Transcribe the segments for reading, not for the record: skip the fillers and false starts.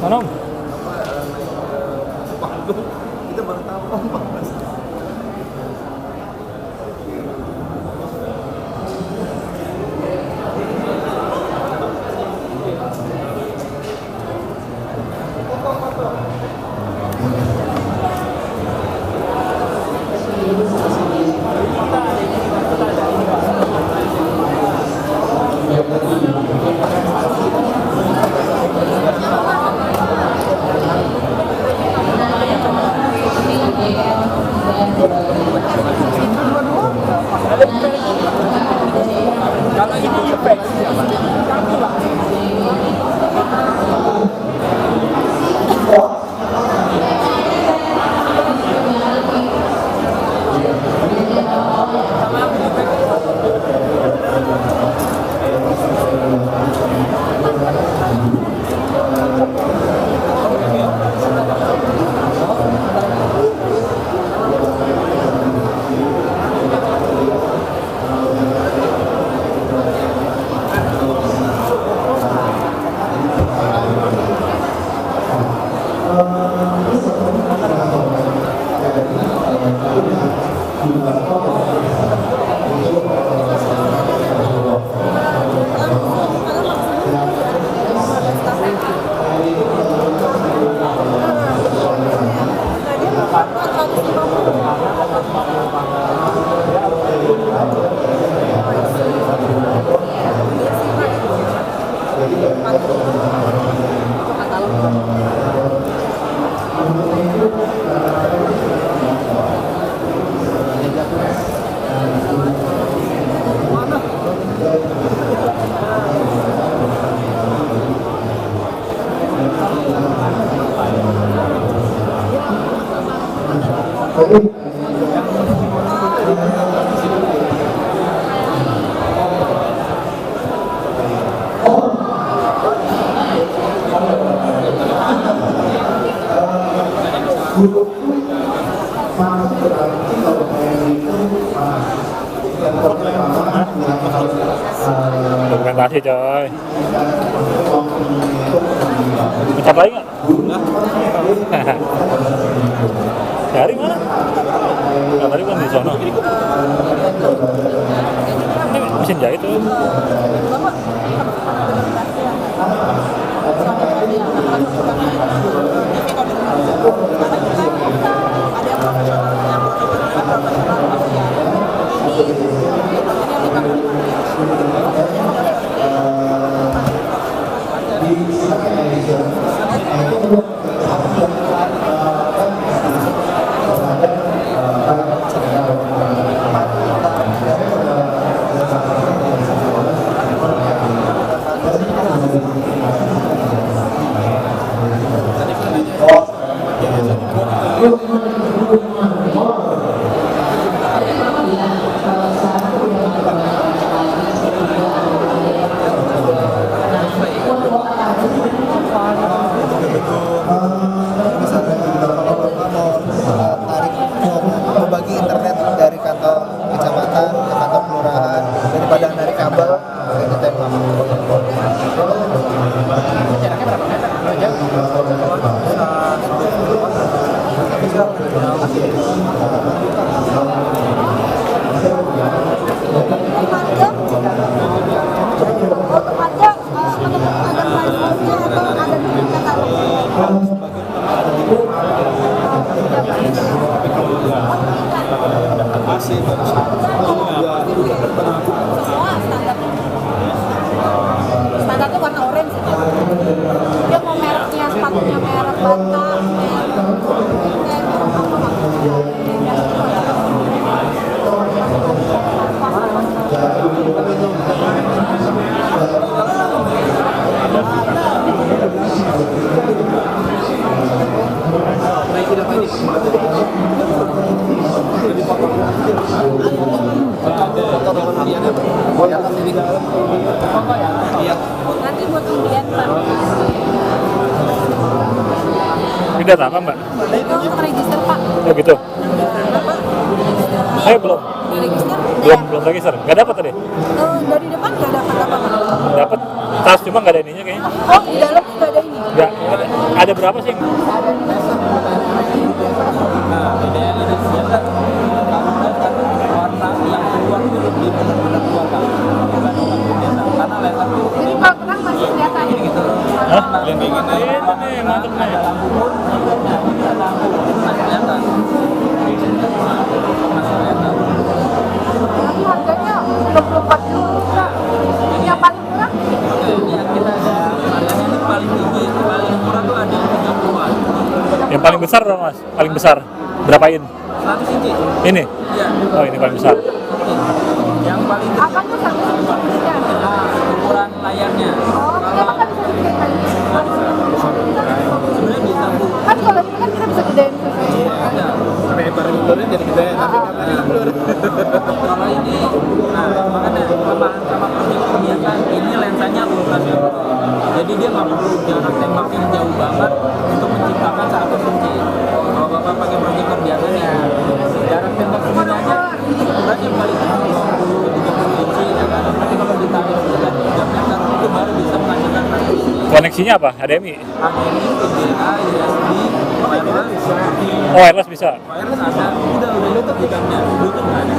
Mana Om? Kita baru tahu Om. Kalau ini efek kami lah. Dokumentasi coy. Mencat lagi nggak? Dari mana? Nggak, tadi kan di sono. Ini mesin jahit tuh. Membagi internet dari kantor kecamatan ke kantor kelurahan daripada dari kabel itu tembak. Jaraknya berapa meter? Standarnya warna orange. Dia mau mereknya, sepatunya merek Bata, nanti buat undian Pak. Ini data apa Mbak? Itu untuk register Pak. Oh gitu. Bapak Saya belum register? belum register. Nggak dapat tadi? Dari depan nggak dapat apa-apa. Dapat tas cuma nggak ada ininya kayaknya. Oh, di dalam nggak ada ini. Nggak Ada berapa sih? Nah, bedanya ini biasa kalau kan warna yang keluar itu lebih benar-benar keluar kan dibandingkan biasa karena laser tuh Jadi kalau terang masih kelihatan. gitu. Hah? Yang kayak gini. Itu nih, mantep nih. Ada lampu pun ada lampu masih kelihatan. Masih kelihatan. Tapi harganya 24 juta. Ini yang paling murah? Oke, ini kita ada harganya ini paling tinggi, paling murah tuh ada yang 30-an. Yang paling besar dong mas? Paling besar? Berapain? 100 inci. Ini? Iya. Oh ini paling besar. Yang paling Apanya satu inci? ukuran layarnya. Oh, kenapa kan bisa digedein lagi? Sebenarnya bisa Bu. Kan kalau ini kan kita bisa gedein sesuai. Ada. Lebar blurnya jadi gede, tapi katanya blur. Kalau ini, nah makanya kelemahan sama proyektor biasa, ini lensanya ultra sharp. Jadi dia nggak perlu jarak tembak yang jauh banget untuk menciptakan 100 inci. Kalau bapak pakai proyektor biasa nih, jarak tembak segini aja ukurannya paling 20-30 inci, ya kan? Tapi kalau ditarik dengan 3 meter itu baru bisa menghasilkan 100 inci. Koneksinya apa? HDMI? HDMI, VGA, USB, wireless, Oh wireless bisa? wireless ada, udah Bluetooth ikannya, Bluetooth nggak ada.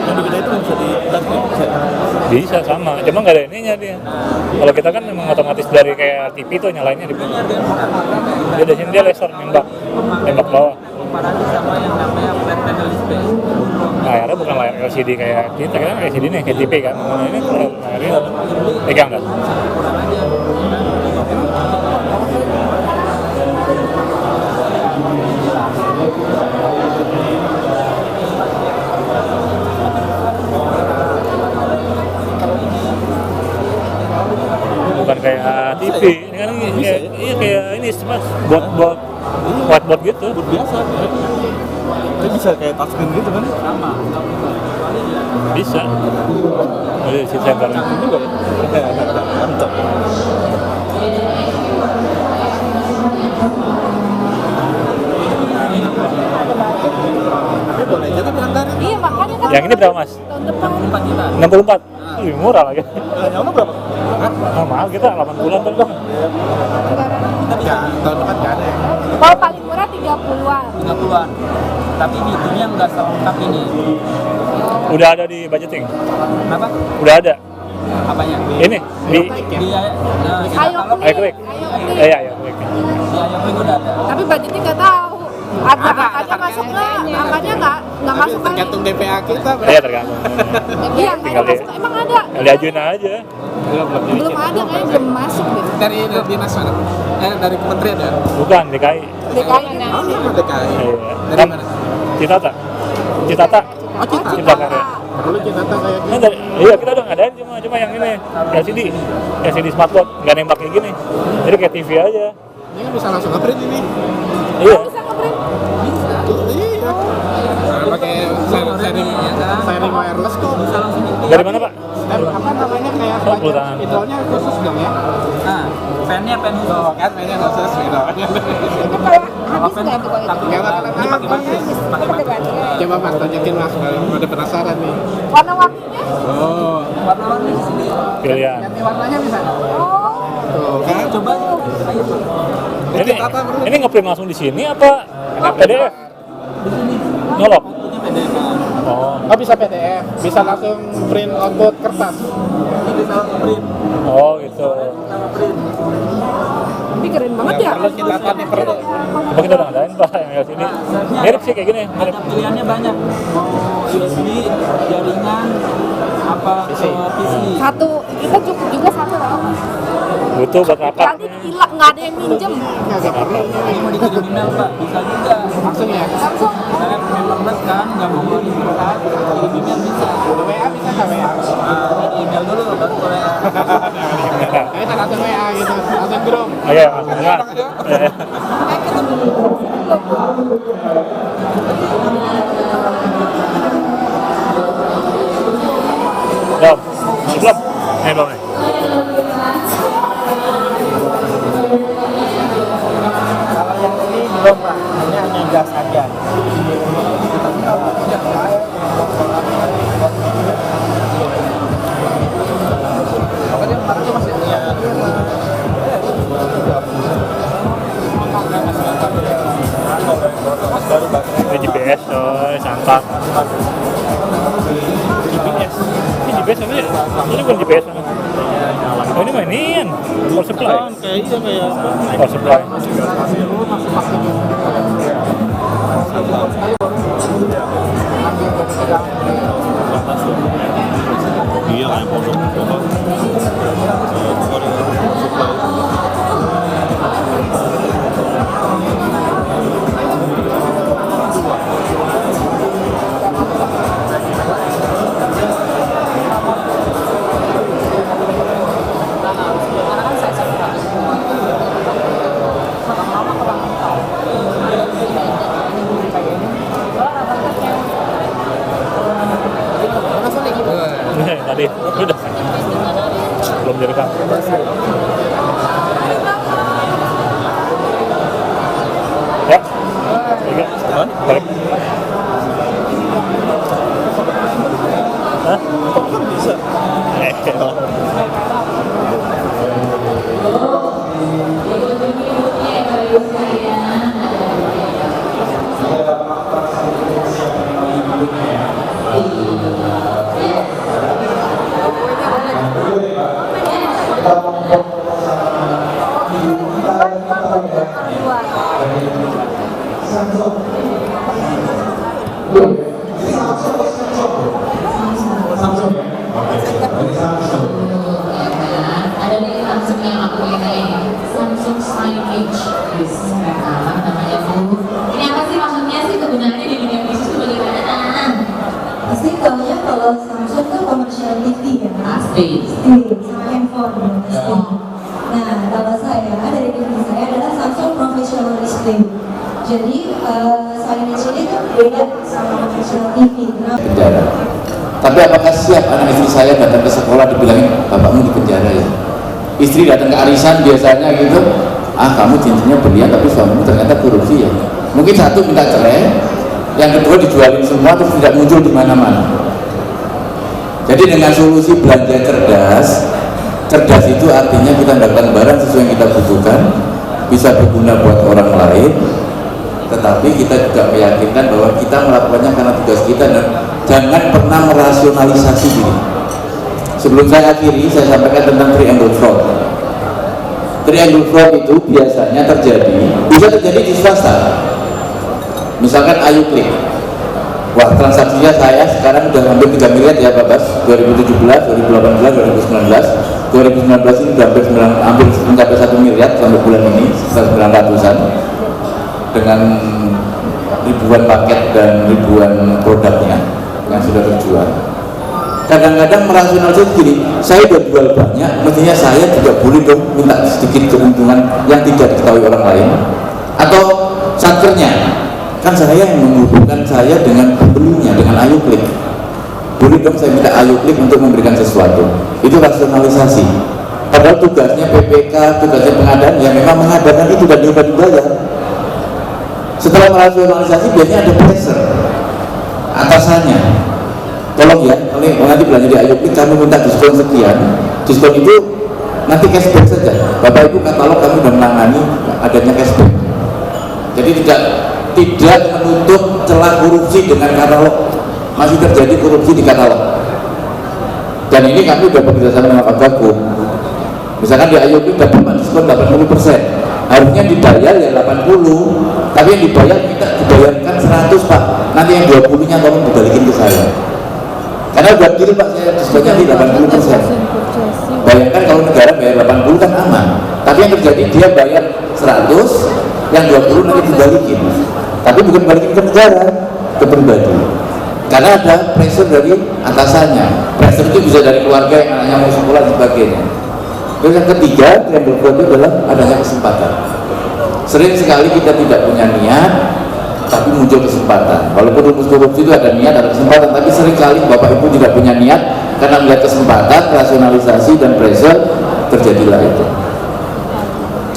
Yang di gede itu bisa di touch ya? Bisa sama, cuma nggak ada ininya dia. Kalau kita kan memang otomatis dari kayak TV tuh nyalainnya di Ini harga yang murah. dia dari sini dia laser nembak bawah. Komparasi sama yang namanya flat panel display. Layarnya bukan layar LCD kayak kita kan LCD nih kayak TV kan. Nah, ini layarnya pegang nggak? Kurang aja. Bukan kayak TV. Ini kan iya kayak ini smart buat whiteboard gitu. Biasa ya. Itu bisa kayak touchscreen gitu kan? Sama. Bisa. Ada di center. Juga ya? Mantap. Tapi boleh aja tapi antar. Iya, makanya kan. Yang ini berapa mas? Tahun depan. 4 juta. 64. Lebih murah lagi. Yang lu berapa? Nah, mahal kita 8 bulan tuh bang. Ya, tahun depan nggak ada ya. Kalau paling murah 30-an. 30-an. Tapi fiturnya nggak selengkap ini. Udah ada di budgeting. Kenapa? Udah ada. Apanya? Ini di Di Ayo kalau klik. iClick. Ayo klik. Iya. di Ayoklik udah ada. Tapi budgetnya nggak tahu. Angkanya masuk nggak? Angkanya nggak masuk kali. Tergantung DPA kita. Iya tergantung. Iya, Tinggal angkanya masuk. Emang ada? Diajuin aja. Belum ada, kayaknya belum masuk deh. Dari dinas mana? Dari kementerian ya? Bukan DKI. DKI Oh, sama DKI. Iya. Dari mana? Citata. Citata. Oh, Citata. Cipta Karya. Dulu Citata kayak Nah, iya kita udah ngadain cuma yang ini LCD smartboard nggak nembak kayak gini. Jadi kayak TV aja. ini kan bisa langsung nge-print ini. Iya. bisa nge-print. Iya. Nah, pakai sharing wireless kok. Bisa langsung di Dari mana pak? Apa namanya kayak Oh, perusahaan. spidolnya khusus dong ya? Nah, pennya pen khusus. Kan mainnya khusus gitu. Itu kayak habis nggak tuh kalau itu? Tapi ini pakai baterai. Pakai baterai. Coba mas tunjukin mas, kalau ada penasaran nih. Warna-warninya? Oh, Warna-warni di sini. Pilihan. ganti warnanya bisa. Oh, Tuh kan? Coba. Ayo. Ini ngeprint langsung di sini apa PDF? Nyolok. Ini PDF. Oh. Oh bisa PDF, bisa langsung print output kertas. Ini bisa print. Oh gitu. Sama print. tapi keren banget ya. Perlu kita tanya perlu. Coba kita udah ngadain pak yang LCD. Mirip sih kayak gini. Mirip. Ada pilihannya banyak. Mau USB, jaringan, apa PC. Satu, kita cukup juga satu loh. Butuh buat rapat. Nanti hilang, nggak ada yang minjem. Nggak perlu. Ini mau dikirim email pak, bisa juga. Langsung ya. Langsung. Misalnya memberless kan, nggak mau ngeluarin pulsa, kirim email bisa. WA bisa nggak WA? Nah, email dulu baru ke WA. Ini kan langsung WA gitu, langsung grup. Ayo langsung dengar. Belum. Belum. Belum nih. Kalau yang ini belum pak, ini hanya gas aja. GPS apa ya? Ini bukan GPS kan? Oh ini mainian, power supply. Kayak Power supply. Iya kayak pondok Tadi udah belum direkam. Ya, balik. Hah? Bisa. Ada nih Samsung yang aku pakai ini, Samsung Slime Edge, namanya Bu. Ini apa sih maksudnya sih, kegunaannya di dunia bisnis itu bagaimana? Pasti taunya kalau Samsung kan komersial TV ya, Pasti. sama handphone pasti. Nah kalau saya dari divisi saya adalah Samsung Professional Display. Jadi signage ini tuh beda sama komersial TV. Penjara. Tapi apakah siap anak istri saya datang ke sekolah dibilangin bapakmu di penjara ya? Istri datang ke arisan biasanya gitu, kamu cincinnya berlian tapi suamimu ternyata korupsi ya. Mungkin satu minta cerai, yang kedua dijualin semua terus tidak muncul di mana-mana. Jadi dengan solusi belanja cerdas itu artinya kita mendapatkan barang sesuai yang kita butuhkan, bisa berguna buat orang lain, tetapi kita juga meyakinkan bahwa kita melakukannya karena tugas kita dan jangan pernah merasionalisasi diri. Sebelum saya akhiri, saya sampaikan tentang triangle fraud. Triangle fraud itu biasanya bisa terjadi di swasta. Misalkan Ayu Klik, wah transaksinya saya sekarang udah hampir 3 miliar ya Pak Bas, 2017, 2018, 2019 ini udah hampir mencapai 1 miliar sampai bulan ini, sekitar 900-an dengan ribuan paket dan ribuan produknya yang sudah terjual. Kadang-kadang merasionalisasi gini, saya udah jual banyak, mestinya saya juga boleh dong minta sedikit keuntungan yang tidak diketahui orang lain. Atau satkernya, kan saya yang menghubungkan saya dengan pembelinya, dengan Ayu Klik. Boleh dong saya minta Ayu Klik untuk memberikan sesuatu. Itu rasionalisasi. Padahal tugasnya PPK, tugasnya pengadaan, ya memang mengadakan itu dan juga dibayar. Setelah merasionalisasi biasanya ada pressure atasannya, tolong ya, nanti belanja di Ayu Klik kami minta diskon sekian. Diskon itu nanti cashback saja. Bapak Ibu katalog kami sudah menangani adanya cashback. Jadi tidak menutup celah korupsi dengan katalog. Masih terjadi korupsi di katalog. Dan ini kami sudah bekerjasama dengan Pak Baku. Misalkan di Ayu Klik dapat diskon 80%. Harusnya dibayar ya 80, tapi yang dibayar minta dibayarkan 100 Pak, nanti yang 20 nya tolong dibalikin ke saya karena udah deal Pak, saya diskonnya di 80%. Bayangkan kalau negara bayar 80 kan aman, tapi yang terjadi dia bayar 100, yang 20 nanti dibalikin, tapi bukan balikin ke negara, ke pribadi, karena ada pressure dari atasannya. Pressure itu bisa dari keluarga yang anaknya mau sekolah dan sebagainya. Terus yang ketiga, yang berikutnya adalah adanya kesempatan. Sering sekali kita tidak punya niat, tapi muncul kesempatan. Walaupun rumus korupsi itu ada niat, ada kesempatan, tapi sering kali Bapak Ibu tidak punya niat karena melihat kesempatan, rasionalisasi dan pressure, terjadilah itu.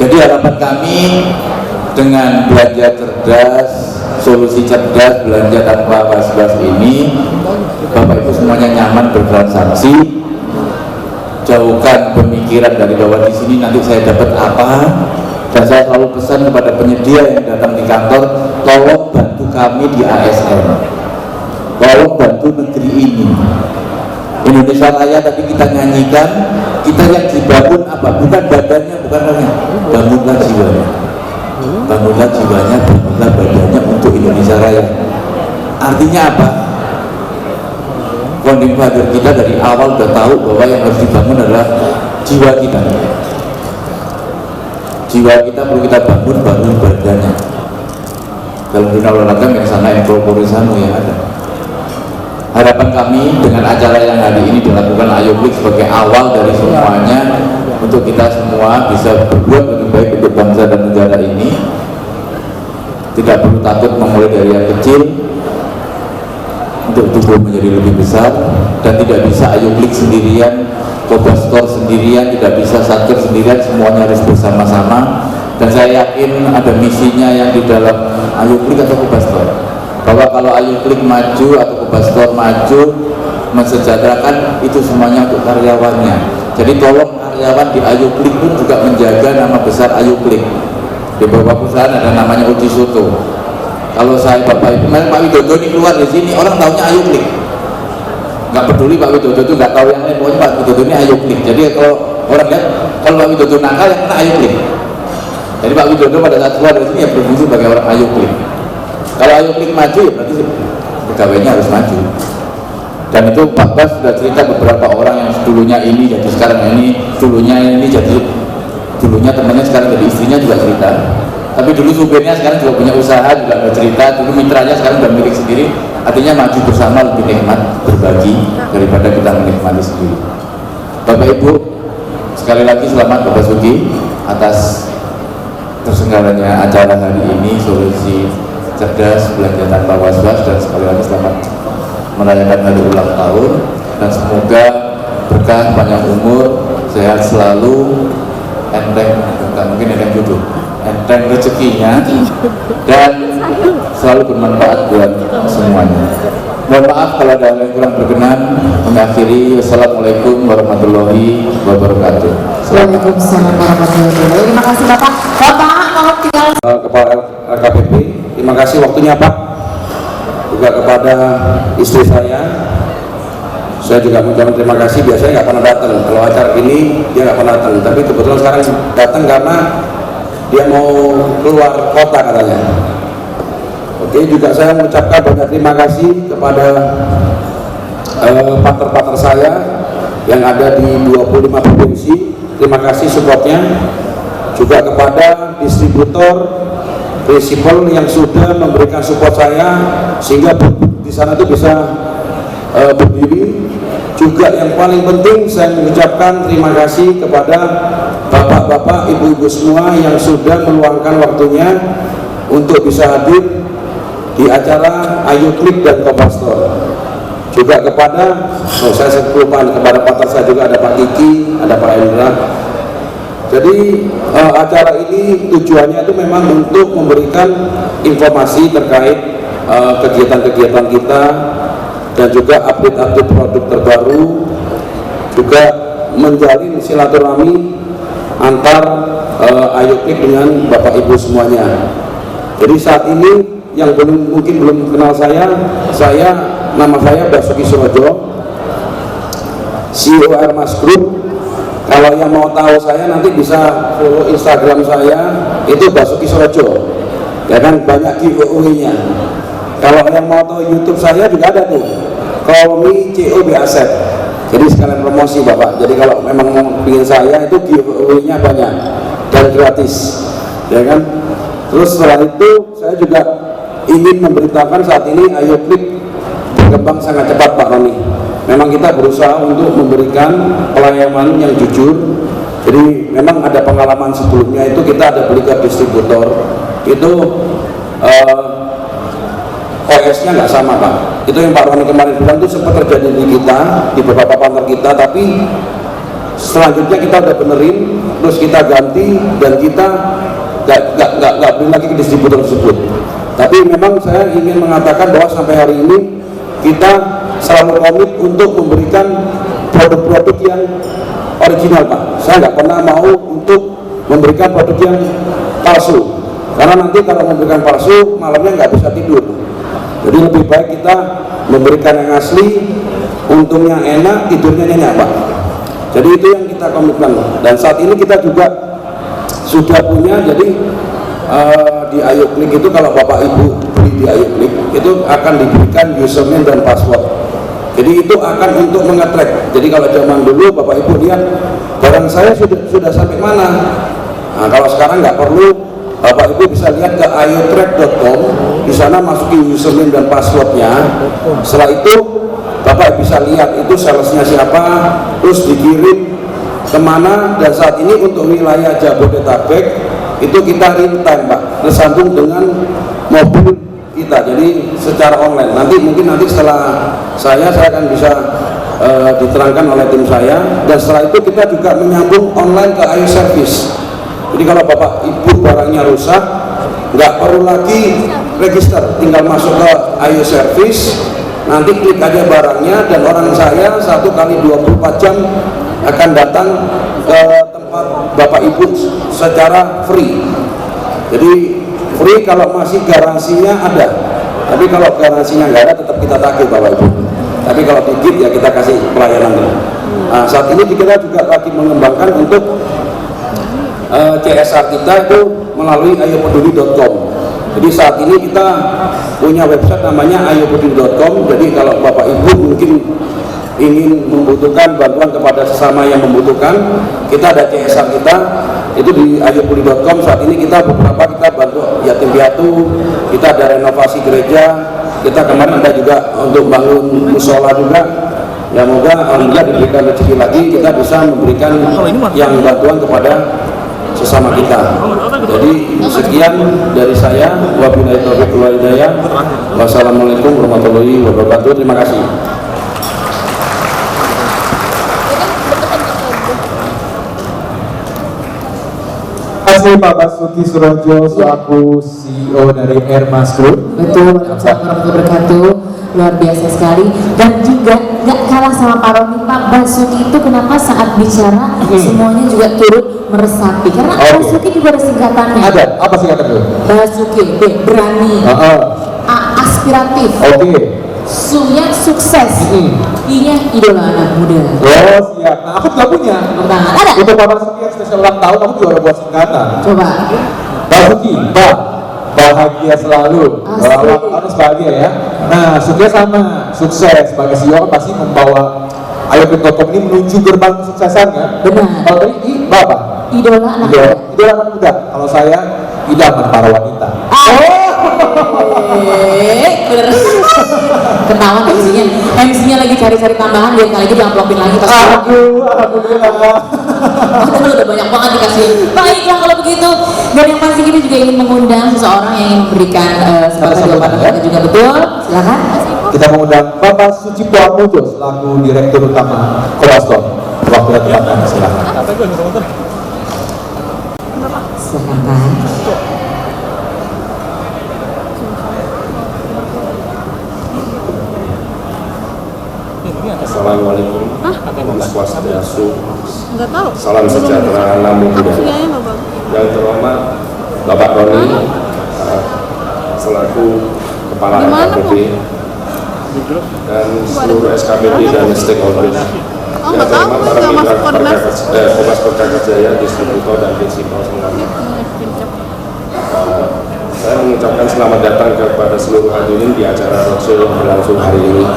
Jadi harapan kami dengan belanja cerdas, solusi cerdas, belanja tanpa was-was ini, Bapak Ibu semuanya nyaman bertransaksi. Jauhkan pemikiran dari bahwa di sini nanti saya dapat apa, dan saya selalu pesan kepada penyedia yang datang di kantor, tolong bantu kami di ASN, tolong bantu negeri ini Indonesia Raya tadi kita nyanyikan, kita yang dibangun apa? Bukan badannya, bukan orangnya. Bangunlah jiwanya. Bangunlah jiwanya, bangunlah badannya untuk Indonesia Raya. Artinya apa? Founding father kita dari awal sudah tahu bahwa yang harus dibangun adalah jiwa kita. Jiwa kita perlu kita bangun badannya. Dalam dunia olahraga yang sana yang sano yang ada. Harapan kami dengan acara yang hari ini dilakukan Ayo Klik sebagai awal dari semuanya untuk kita semua bisa berbuat lebih baik untuk bangsa dan negara ini. Tidak perlu takut memulai dari yang kecil untuk tumbuh menjadi lebih besar, dan tidak bisa Ayo Klik sendirian, Kobastor sendirian, tidak bisa Satker sendirian, semuanya harus bersama-sama. Dan saya yakin ada misinya yang di dalam Ayo Klik atau Kobastor, bahwa kalau Ayo Klik maju atau Kobastor maju mensejahterakan, itu semuanya untuk karyawannya. Jadi tolong karyawan di Ayo Klik pun juga menjaga nama besar Ayo Klik. Di beberapa perusahaan ada namanya Uji Soto. Kalau saya Bapak Ibu, Pak Widodo ini keluar dari sini, orang tahunya Ayo Klik. Nggak peduli Pak Widodo itu nggak tahu yang lain, pokoknya Pak Widodo ini Ayo Klik. Jadi kalau orang lihat, kalau Pak Widodo nakal yang kena Ayo Klik. Jadi Pak Widodo pada saat keluar dari sini ya berfungsi sebagai orang Ayo Klik. Kalau Ayo Klik maju ya berarti pegawainya harus maju. Dan itu Pak Bas sudah cerita beberapa orang yang dulunya ini jadi sekarang ini, dulunya ini jadi dulunya temannya sekarang jadi istrinya juga cerita. Tapi dulu supirnya sekarang juga punya usaha, juga ada cerita. Dulu mitranya sekarang sudah milik sendiri. Artinya maju bersama lebih nikmat berbagi daripada kita menikmati sendiri. Bapak Ibu, sekali lagi selamat Bapak Sugi atas terselenggaranya acara hari ini, Solusi Cerdas Belanja Tanpa Was-Was, dan sekali lagi selamat merayakan hari ulang tahun, dan semoga berkah, panjang umur, sehat selalu, enteng, bukan mungkin enteng jodoh, enteng rezekinya, dan selalu bermanfaat buat semuanya. Mohon maaf kalau ada yang kurang berkenan. Mengakhiri, wassalamualaikum warahmatullahi wabarakatuh. Waalaikumsalam warahmatullahi wabarakatuh. Terima kasih Bapak. Bapak kalau tinggal Kepala LKPP, terima kasih waktunya Pak. Juga kepada istri saya juga mengucapkan terima kasih. Biasanya nggak pernah datang, kalau acara ini dia nggak pernah datang, tapi kebetulan sekarang datang karena dia mau keluar kota katanya. Oke, juga saya mengucapkan banyak terima kasih kepada partner-partner saya yang ada di 25 provinsi. Terima kasih supportnya. Juga kepada distributor, prinsipal yang sudah memberikan support saya sehingga di sana itu bisa berdiri. Juga yang paling penting saya mengucapkan terima kasih kepada bapak-bapak, ibu-ibu semua yang sudah meluangkan waktunya untuk bisa hadir di acara Ayo Klik dan Kobastor. Juga kepada, saya kelupaan, kepada partner saya juga ada Pak Kiki, ada Pak Endra. Jadi acara ini tujuannya itu memang untuk memberikan informasi terkait kegiatan-kegiatan kita, dan juga update-update produk terbaru, juga menjalin silaturahmi antar Ayo Klik dengan Bapak Ibu semuanya. Jadi saat ini yang mungkin belum kenal nama saya Basuki Surojo, CEO Ermas Group. Kalau yang mau tahu saya nanti bisa follow Instagram saya, itu Basuki Surojo. Ya kan, banyak giveaway-nya. Kalau yang mau tahu YouTube saya juga ada tuh, Call Me COB Asset. Jadi sekalian promosi Bapak. Jadi kalau memang mau ingin saya, itu giveaway-nya banyak dan gratis, ya kan. Terus setelah itu saya juga ingin memberitakan saat ini Ayo Klik berkembang sangat cepat Pak Roni. Memang kita berusaha untuk memberikan pelayanan yang jujur. Jadi memang ada pengalaman sebelumnya itu kita ada beli ke distributor, itu OS-nya nggak sama Pak. Itu yang Pak Roni kemarin bilang itu sempat terjadi di kita, di beberapa partner kita, tapi selanjutnya kita udah benerin, terus kita ganti, dan kita nggak beli lagi ke distributor tersebut. Tapi memang saya ingin mengatakan bahwa sampai hari ini kita selalu komit untuk memberikan produk-produk yang original Pak. Saya nggak pernah mau untuk memberikan produk yang palsu, karena nanti kalau memberikan palsu malamnya nggak bisa tidur. Jadi lebih baik kita memberikan yang asli untungnya enak, tidurnya nyenyak Pak. Jadi itu yang kita komitmen. Dan saat ini kita juga sudah punya, jadi di Ayo Klik itu kalau Bapak Ibu beli di Ayo Klik itu akan diberikan username dan password. Jadi itu akan untuk mengetrack. Jadi kalau zaman dulu Bapak Ibu lihat barang saya sudah sampai mana. Nah, kalau sekarang nggak perlu, Bapak Ibu bisa lihat ke ayotrack.com, di sana masukin username dan passwordnya. Setelah itu Bapak bisa lihat itu salesnya siapa, terus dikirim kemana. Dan saat ini untuk wilayah Jabodetabek itu kita real time Pak, tersambung dengan mobil kita, jadi secara online. Mungkin setelah saya akan bisa diterangkan oleh tim saya. Dan setelah itu kita juga menyambung online ke Ayo Service. Jadi kalau Bapak Ibu barangnya rusak, nggak perlu lagi register, tinggal masuk ke Ayo Service, nanti klik aja barangnya, dan orang saya 1 kali 24 jam akan datang ke tempat Bapak Ibu secara free. Jadi free kalau masih garansinya ada, tapi kalau garansinya nggak ada tetap kita tagih Bapak Ibu. Tapi kalau tigit ya kita kasih pelayanan. Nah, saat ini kita juga lagi mengembangkan untuk CSR kita itu melalui ayopeduli.com. Jadi saat ini kita punya website namanya ayopeduli.com. Jadi kalau Bapak Ibu mungkin ingin membutuhkan bantuan kepada sesama yang membutuhkan, kita ada CSR kita itu di ayopeduli.com. Saat ini kita bantu yatim piatu, kita ada renovasi gereja, kita kemarin ada juga untuk bangun musola juga. Ya moga alhamdulillah diberikan rezeki lagi, kita bisa memberikan yang bantuan kepada sesama kita. Jadi sekian dari saya. Wabillahi taufiq wal hidayah. Wassalamualaikum warahmatullahi wabarakatuh. Terima kasih. Terima kasih Pak Basuki Surojo selaku CEO dari Airmas Group. Betul, Waalaikumsalam warahmatullahi wabarakatuh. Luar biasa sekali. Dan juga gak kalah sama Pak Roni, Pak Basuki itu kenapa saat bicara semuanya juga turut meresapi, karena Basuki juga ada singkatannya. Ada, apa singkatannya? Basuki, B, berani, A, aspiratif, S-nya sukses, I-nya idola anak muda. Oh siap, nah aku juga punya. Ada? Untuk Pak Basuki yang spesial ulang tahun, aku juga udah buat singkatan. Coba. Basuki, bahagia selalu, harus bahagia ya. Nah, sukses sama sukses sebagai CEO kan pasti membawa ayoklik.com ini menuju gerbang kesuksesan kan? Benar. Kalau tadi I, apa? Idola anak muda. Idola anak muda. Kalau saya idaman para wanita. Bener. Ketahuan MC-nya lagi cari-cari tambahan, biar kali lagi diamplopin lagi pas. Alhamdulillah. Udah banyak banget dikasih. Baiklah kalau begitu. Dan yang pasti kita juga ingin mengundang seseorang yang ingin memberikan sepatah jawaban kita juga, betul. Silakan. Kita mengundang Bapak Sucipto Atmojo selaku Direktur Utama Kowaston. Waktu dan tempatnya silakan. Silakan. Assalamualaikum. Om Swastiastu. Salam sejahtera, namo buddhaya. Yang terhormat Bapak Roni selaku Kepala LKPD dan seluruh SKPD dan stakeholders. Yang terhormat para mitra Kompas Perkasa Jaya, distributor dan prinsipal semuanya. Saya mengucapkan selamat datang kepada seluruh hadirin di acara roadshow yang berlangsung hari ini.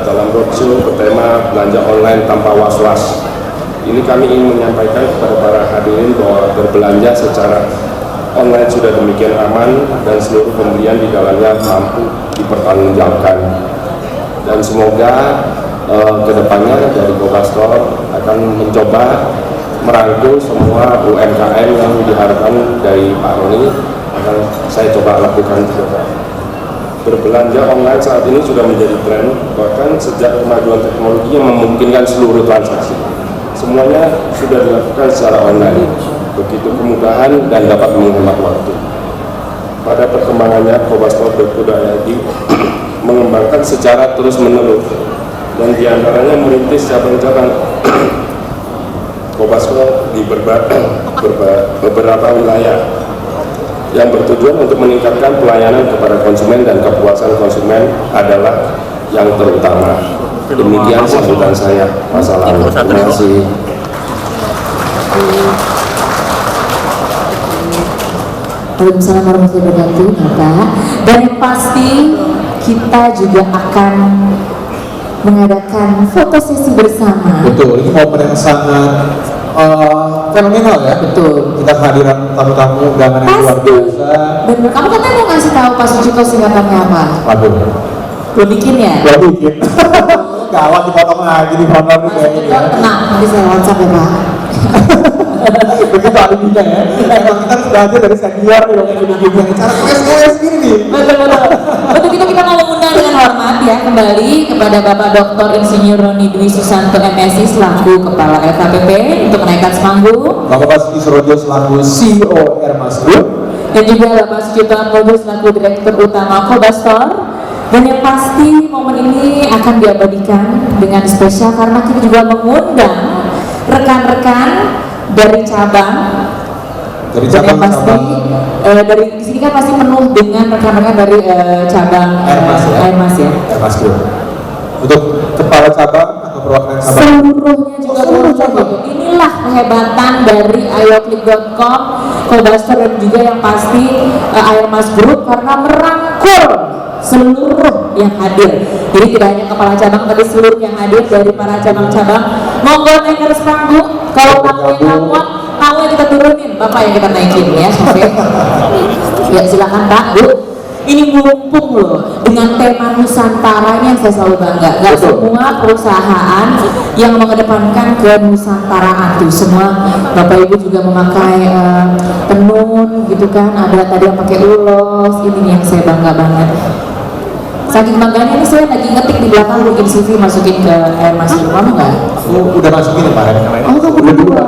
Dalam roadshow bertema belanja online tanpa was-was. Ini kami ingin menyampaikan kepada para hadirin bahwa berbelanja secara online sudah demikian aman dan seluruh pembelian di dalamnya mampu dipertanggungjawabkan. Dan semoga kedepannya dari Kowaston akan mencoba merangkul semua UMKM yang diharapkan dari Pak Roni, akan saya coba lakukan juga. Berbelanja online saat ini sudah menjadi tren, bahkan sejak kemajuan teknologi yang memungkinkan seluruh transaksi. Semuanya sudah dilakukan secara online, begitu kemudahan dan dapat menghemat waktu. Pada perkembangannya, Kowaston berkuda.id mengembangkan secara terus-menerus, dan diantaranya merintis cabang-cabang Kowaston di beberapa wilayah yang bertujuan untuk meningkatkan pelayanan kepada konsumen, dan kepuasan konsumen adalah yang terutama. Demikian sambutan saya masa lalu. Terima kasih. Waalaikumsalam warahmatullahi wabarakatuh, Bapak. Dan yang pasti kita juga akan mengadakan foto sesi bersama. Betul, ini momen yang sangat fenomenal ya. Betul. Kita kehadiran tamu-tamu undangan yang luar biasa. Bener, kamu katanya mau ngasih tahu Pak Sucipto singkatannya apa? Waduh, Belum bikin ya? gua bikin. Gawat dipotong lagi di honor nih kayaknya ya. Tenang, nanti saya WhatsApp ya Pak. Begitu alibinya ya. Emang kita harus belajar dari senior nih dong, gini-gini. Cara QS gini nih. Betul. Untuk itu kita mau mengundang dengan hormat ya kembali kepada Bapak Dr. Insinyur Roni Dwi Susanto MSI selaku Kepala LKPP untuk menaikkan sepanggung. Bapak Basuki Surojo selaku CEO Airmas Group. Dan juga Bapak Sucipto Atmojo selaku Direktur Utama Cobastor. Dan yang pasti momen ini akan diabadikan dengan spesial karena kita juga mengundang rekan-rekan dari cabang. Dari Dan yang cabang pasti dari di sini kan pasti penuh dengan rekan-rekan dari cabang Airmas ya. Airmas Group. Untuk kepala cabang atau perwakilan cabang. Seluruhnya juga cabang. Inilah kehebatan dari ayoklik.com, Cobastor dan juga yang pasti Airmas Group karena merangkul seluruh yang hadir. Jadi tidak hanya kepala cabang tapi seluruh yang hadir dari para cabang-cabang. Monggo naik ke panggung. Kalau tamu yang muat, tamu yang kita turunin, Bapak yang kita naikin ya. Oke. Ya silakan Pak, Bu. Ini mumpung loh dengan tema Nusantara ini yang saya selalu bangga. Gak semua perusahaan yang mengedepankan kenusantaraan tuh semua Bapak Ibu juga memakai tenun gitu kan. Ada tadi yang pakai ulos. Ini nih yang saya bangga banget. Saking bangganya ini saya lagi ngetik di belakang bikin CV masukin ke Airmas Group. Kamu nggak? Udah masukin ya Pak? Oh kamu berdua.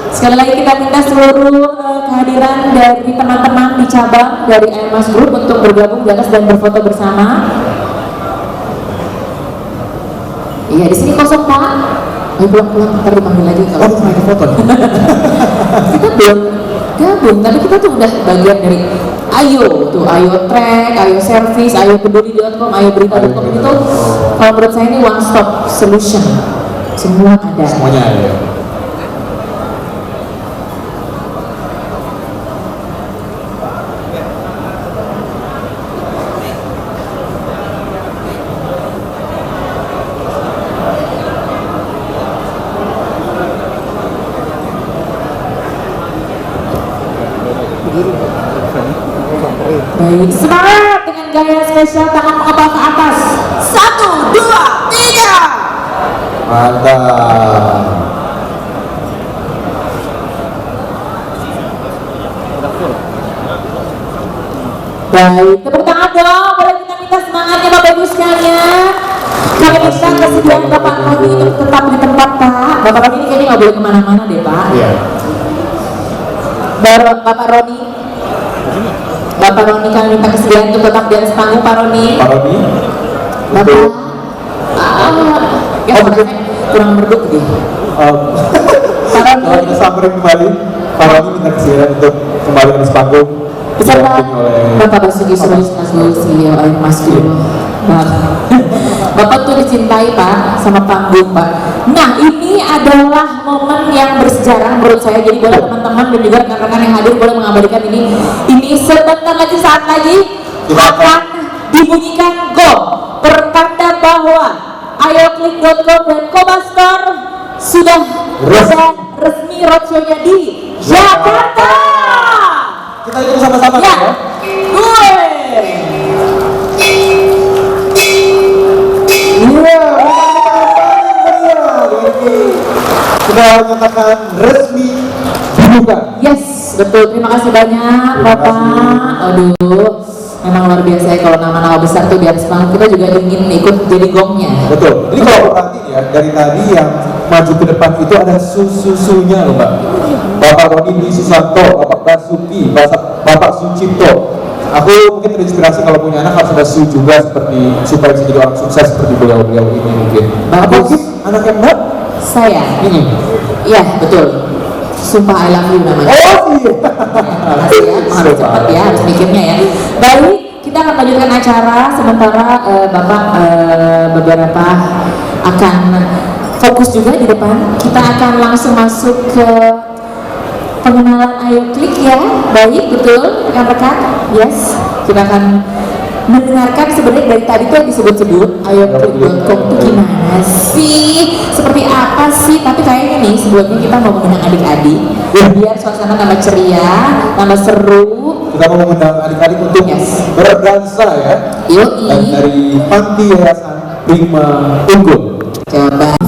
Sekali lagi kita minta seluruh kehadiran dari teman-teman di cabang dari Airmas Group untuk bergabung di atas dan berfoto bersama. Iya di sini kosong Pak. Ayo pulang-pulang ntar dipanggil lagi kalau mau foto. Kita belum gabung, tapi kita tuh udah bagian dari Ayo tuh, Ayo Track, Ayo Service, Ayo Peduli.com, Ayo Berita.com itu kalau menurut saya ini one stop solution. Semua ada. Semuanya ada ya. Baik, semangat dengan gaya spesial tangan mengepal ke atas. 1, 2, 3. Mantap. Baik, tepuk tangan dong. Boleh kita minta semangatnya Bapak Ibu sekalian. Kami minta kesediaan Bapak Roni untuk tetap di tempat Pak. Bapak Roni ini kayaknya nggak boleh kemana-mana deh Pak. Iya. Bapak Roni. Bapak Roni kami minta kesediaan untuk tetap di atas panggung Pak Roni. Pak Roni. Bapak. Ya suaranya kurang merdu deh. Pak Roni. Kalau kita samperin kembali, Pak Roni minta kesediaan untuk kembali ke atas panggung. Beserta Bapak Basuki Surojo selaku CEO Airmas Group. Bapak tuh dicintai Pak sama panggung Pak. Nah ini adalah momen yang bersejarah menurut saya. Jadi boleh teman-teman dan juga rekan-rekan yang hadir boleh mengabadikan ini. Ini sebentar lagi saat lagi akan dibunyikan gong pertanda bahwa ayoklik.com dan Cobastor sudah resmi roadshow-nya di Jakarta. Kita hitung sama-sama ya. Gue. Iya, sudah menyatakan resmi dibuka. Yes, betul. Terima kasih banyak Bapak. Aduh, memang luar biasa ya kalau nama-nama besar tuh di atas panggung. Kita juga ingin ikut jadi gongnya. Betul. Ini kalau perhatiin ya, dari tadi yang maju ke depan itu ada susunya loh Mbak. Bapak Roni Dwi Susanto, Bapak Basuki, Bapak Sucipto. Aku mungkin terinspirasi kalau punya anak harus ada su juga seperti supaya bisa jadi orang sukses seperti beliau-beliau ini mungkin. Bagus. Anaknya Mbak? Saya. Ini. Iya betul. Sumpah I love you namanya. Oh iya. Harus cepat ya, harus mikirnya ya. Baik, kita akan melanjutkan acara sementara Bapak beberapa akan fokus juga di depan. Kita akan langsung masuk ke pengenalan Ayo Klik ya. Baik, betul rekan-rekan. Yes, kita akan mendengarkan sebenarnya dari tadi tuh yang disebut-sebut ayoklik.com itu gimana sih, seperti apa sih, tapi kayaknya nih sebelumnya kita mau mengundang adik-adik biar suasana tambah ceria, tambah seru. Kita mau mengundang adik-adik untuk berdansa ya. Yoi. Dan dari Panti Yayasan Prima Unggul. Coba.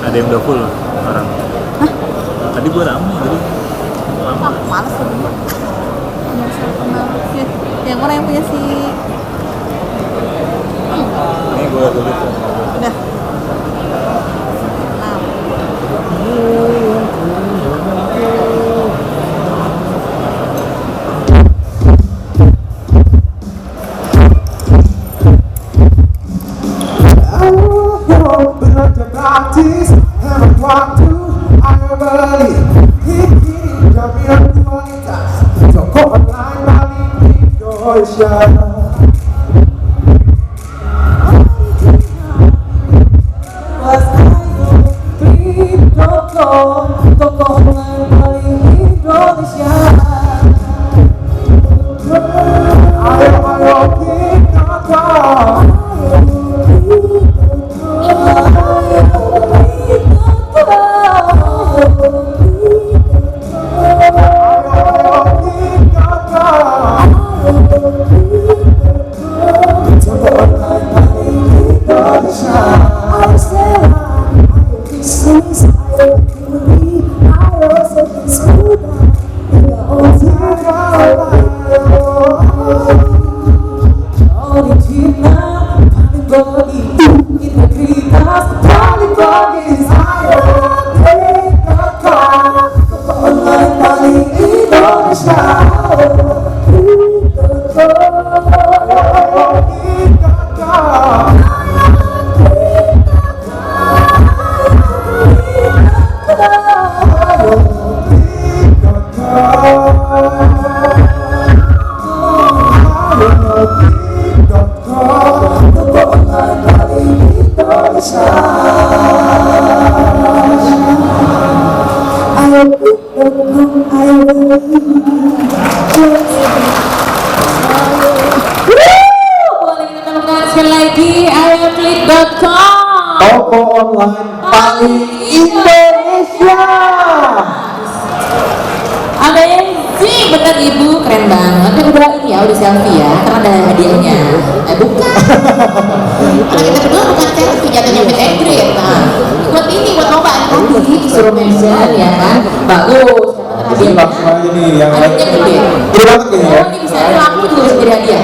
ada yang udah full orang. Tadi gue rame jadi lama. Males tuh. Yang orang yang punya si Ini gue tulis. udah. Praktis hemat waktu ayo beli ini jaminan kualitas toko online paling Indonesia. Toko online paling Indonesia. Ayo kita kau. Toko online paling Indonesia. Amazing, bener ibu, keren banget. Tapi udah ini ya, udah selfie ya, karena ada hadiahnya. Bukan. Kalau kita berdua bukan selfie, jatuhnya meet and greet. Nah, buat ini, buat lomba tadi, suruh mention ya kan, bagus. Ini langsung aja nih yang hadiahnya gede. Gede banget kayaknya ya. Oh, ini bisa, ini lampu juga bisa jadi hadiah.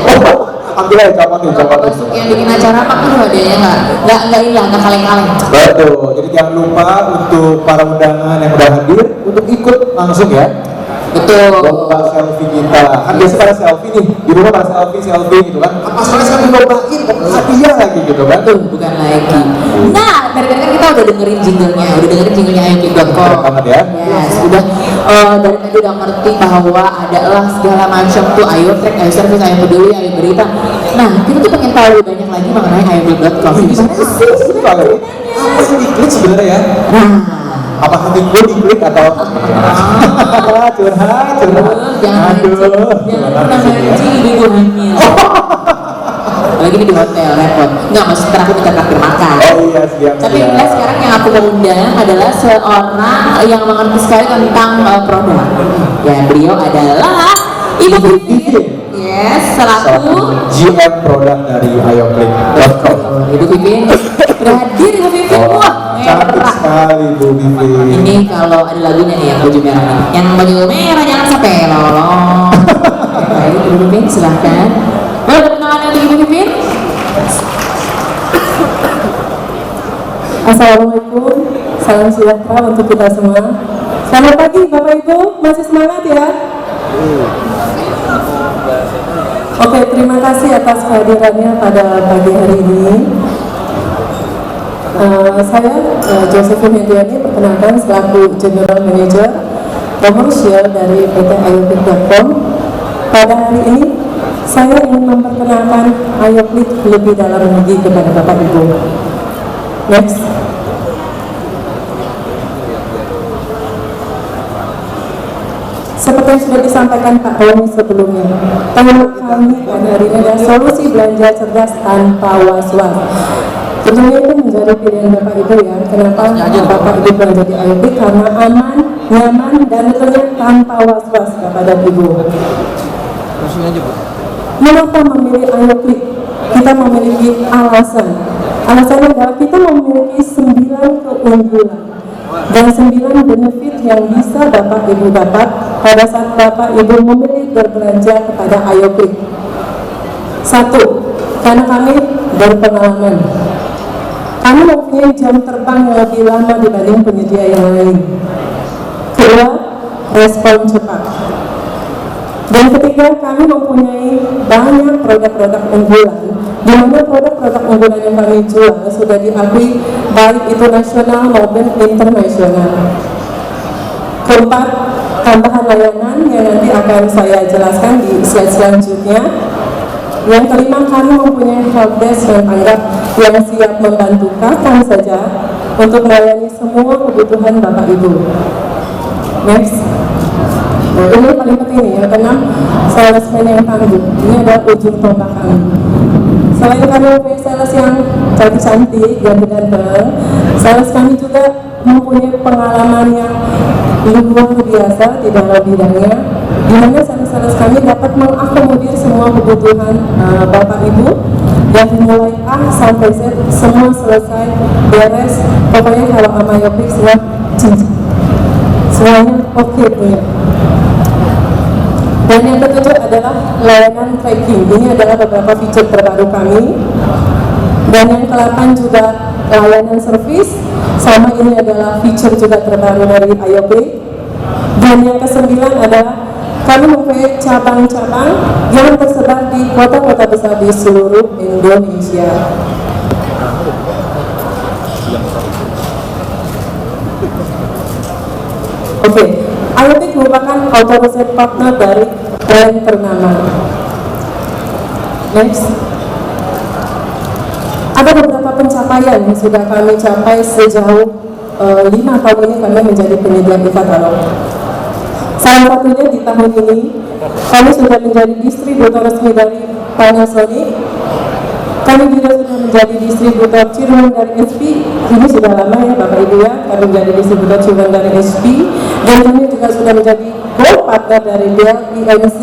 Ambil aja copotin. Masuk yang bikin acara apa tuh hadiahnya nggak ini lah, nggak kaleng-kaleng. Betul. Jadi jangan lupa untuk para undangan yang udah hadir untuk ikut langsung ya. Betul. Lomba selfie kita. Kan biasa pada selfie nih di rumah pada selfie gitu kan. Apa soalnya saya lombain hadiah lagi gitu kan? Bukan lagi. Nah, dari kan kita udah dengerin jinglenya ayoklik.com. Banget ya. Yes, udah dari tadi udah ngerti bahwa adalah segala macam tuh ayo track, ayo service, ayo peduli, ayo berita. Nah, kita tuh pengen tahu lebih banyak lagi mengenai ayoklik.com. Gimana sih sebenarnya? Apa sih diklik sebenarnya ya? Apa hati gue diklik atau curhat? Jangan pernah mancing ibu hamil. Lagi di hotel repot. Nggak, maksud terakhir kita traktir makan. Oh iya, siap. Tapi sekarang yang aku mau undang adalah seorang yang mengerti sekali tentang produk. Ya, beliau adalah Ibu Pipin. Yes, selaku GM produk dari ayoklik.com. Ibu Pipin udah hadir. Ibu Pipin, wah cantik sekali Bu Pipin. ini kalau ada lagunya nih yang baju merah nih, yang baju merah jangan sampai lolong. Baik, Ibu Pipin silahkan. Boleh perkenalan untuk Ibu Pipin? Assalamualaikum, salam sejahtera untuk kita semua. Selamat pagi Bapak Ibu, masih semangat ya? Oke, terima kasih atas kehadirannya pada pagi hari ini. Saya Josephine Hendiani, perkenalkan selaku General Manager Komersial dari PT ayoklik.com. Pada hari ini saya ingin memperkenalkan Ayoklik lebih dalam lagi kepada Bapak Ibu. Next. Seperti yang sudah disampaikan Pak Roni sebelumnya, tema kami pada hari ini adalah solusi belanja cerdas tanpa was-was. Tentunya itu menjadi pilihan Bapak Ibu ya. Kenapa Bapak Ibu belanja di Ayoklik? Karena aman, nyaman, dan tentunya tanpa was-was Bapak dan Ibu. Mengapa memilih Ayoklik? Kita memiliki alasan. Alasannya adalah kita memiliki 9 keunggulan dan 9 benefit yang bisa Bapak Ibu dapat pada saat Bapak Ibu memilih berbelanja kepada IOPIK. 1. Karena kami berpengalaman. Kami mempunyai jam terbang yang lebih lama dibanding penyedia yang lain. Kedua, respon cepat. Dan ketiga, kami mempunyai banyak produk-produk unggulan, di mana produk-produk unggulan yang kami jual sudah diakui baik itu nasional maupun internasional. Keempat, tambahan layanan yang nanti akan saya jelaskan di slide selanjutnya. Yang kelima, kami mempunyai helpdesk yang tanggap yang siap membantu kapan saja untuk melayani semua kebutuhan Bapak Ibu. Next. Nah, ini paling penting nih, yang keenam, salesman yang tangguh. Ini adalah ujung tombak kami. Selain kami mempunyai sales yang cantik-cantik, ganteng-ganteng, sales kami juga mempunyai pengalaman yang luar biasa di dalam bidangnya, di mana sales kami dapat mengakomodir semua kebutuhan Bapak Ibu yang mulai A sampai Z, semua selesai, beres. Pokoknya kalau sama IOPIK semua cincin, semuanya oke punya. Dan yang ketujuh adalah layanan tracking. Ini adalah beberapa fitur terbaru kami. Dan yang ke-8 juga layanan servis. Sama, ini adalah fitur juga terbaru dari IOPIK. Dan yang ke-9 adalah kami mempunyai cabang-cabang yang tersebar di kota-kota besar di seluruh Indonesia. Oke, IOPIK merupakan authorized partner dari brand ternama. Next. Ada beberapa pencapaian yang sudah kami capai sejauh 5 tahun ini kami menjadi penyedia e-katalog. Salah satunya di tahun ini kami sudah menjadi distributor resmi dari Panasonic. Kami juga sudah menjadi distributor Cirwon dari HP. Ini sudah lama ya Bapak Ibu ya, kami menjadi distributor Cirwon dari HP. Dan kami juga sudah menjadi gold partner dari Dell EMC.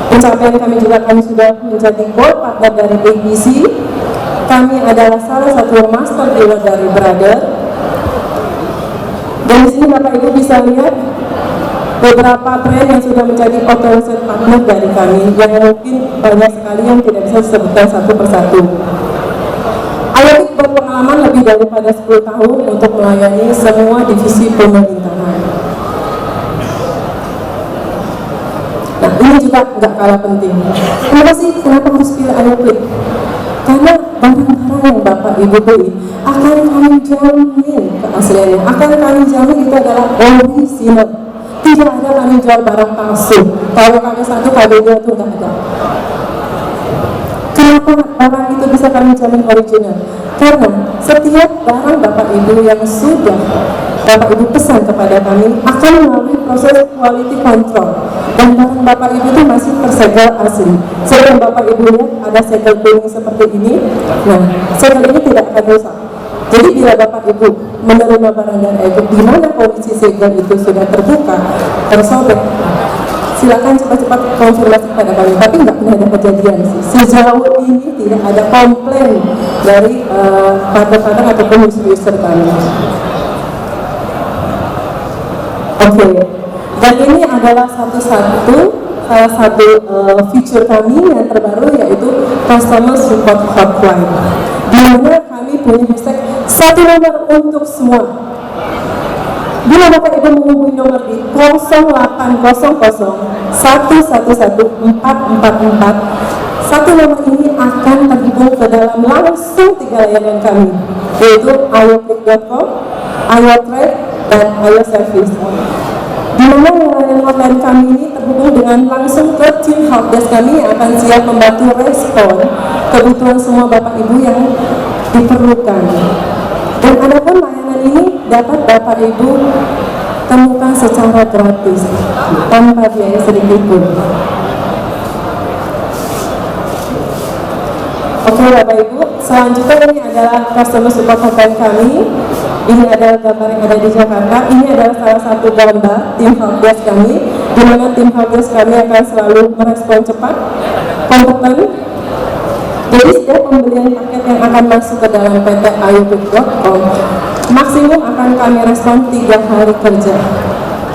Pencapaian kami juga, kami sudah menjadi gold partner dari ABC. Kami adalah salah satu master dealer dari Brother. Dan di sini Bapak Ibu bisa lihat beberapa brand yang sudah menjadi authorized partner dari kami, yang mungkin banyak sekali yang tidak bisa disebutkan satu persatu. IOPIK berpengalaman lebih daripada 10 tahun untuk melayani semua divisi pemerintahan. Nah, ini juga nggak kalah penting. Kenapa sih? Kenapa harus pilih IOPIK? Karena barang-barang yang Bapak Ibu beli akan kami jamin keasliannya, akan kami jamin itu adalah original. Tidak ada kami jual barang palsu. Kalau kami satu, kami dua itu tidak ada. Kenapa barang itu bisa kami jamin original? Karena setiap barang Bapak Ibu yang sudah Bapak Ibu pesan kepada kami akan melalui proses quality control, dan barang Bapak Ibu itu masih tersegel asli. Sehingga Bapak Ibu lihat ada segel kuning seperti ini. Nah, segel ini tidak akan rusak. Jadi bila Bapak Ibu menerima barang dari IOPIK di mana kondisi segel itu sudah terbuka, tersobek, silakan cepat-cepat konfirmasi kepada kami. Tapi nggak pernah ada kejadian sih. Sejauh ini tidak ada komplain dari partner-partner ataupun user kami. Oke. Dan ini adalah salah satu fitur kami yang terbaru, yaitu Customer Support Hotline, di mana kami punya hashtag satu nomor untuk semua. Bila Bapak Ibu menghubungi nomor di 0800 111 444, satu nomor ini akan terhubung ke dalam langsung 3 layanan kami, yaitu iopik.com, iOtrade, dan iOservice. Di mana layanan hotline kami ini terhubung dengan langsung ke tim helpdesk kami yang akan siap membantu respon kebutuhan semua Bapak Ibu yang diperlukan. Dan adapun layanan ini dapat Bapak Ibu temukan secara gratis tanpa biaya sedikit pun. Oke Bapak Ibu, selanjutnya ini adalah customer support hotline kami. Ini adalah gambar yang ada di Jakarta. Ini adalah salah satu gambar tim helpdesk kami, di mana tim helpdesk kami akan selalu merespon cepat, kompeten, Jadi setiap pembelian paket yang akan masuk ke dalam PT ayoklik.com maksimum akan kami respon 3 hari kerja.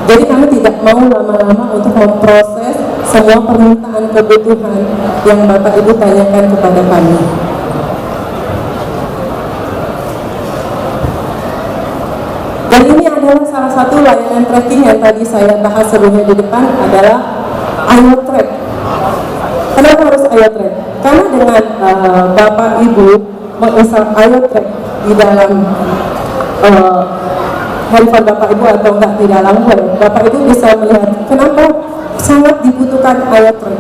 Jadi kami tidak mau lama-lama untuk memproses semua permintaan kebutuhan yang Bapak Ibu tanyakan kepada kami. Dan ini adalah salah satu layanan tracking yang tadi saya bahas sebelumnya di depan adalah AyoTrack. Kenapa harus AyoTrack? Karena dengan Bapak Ibu menginstal AyoTrack di dalam handphone Bapak Ibu atau enggak di dalam web, Bapak Ibu bisa melihat kenapa sangat dibutuhkan AyoTrack.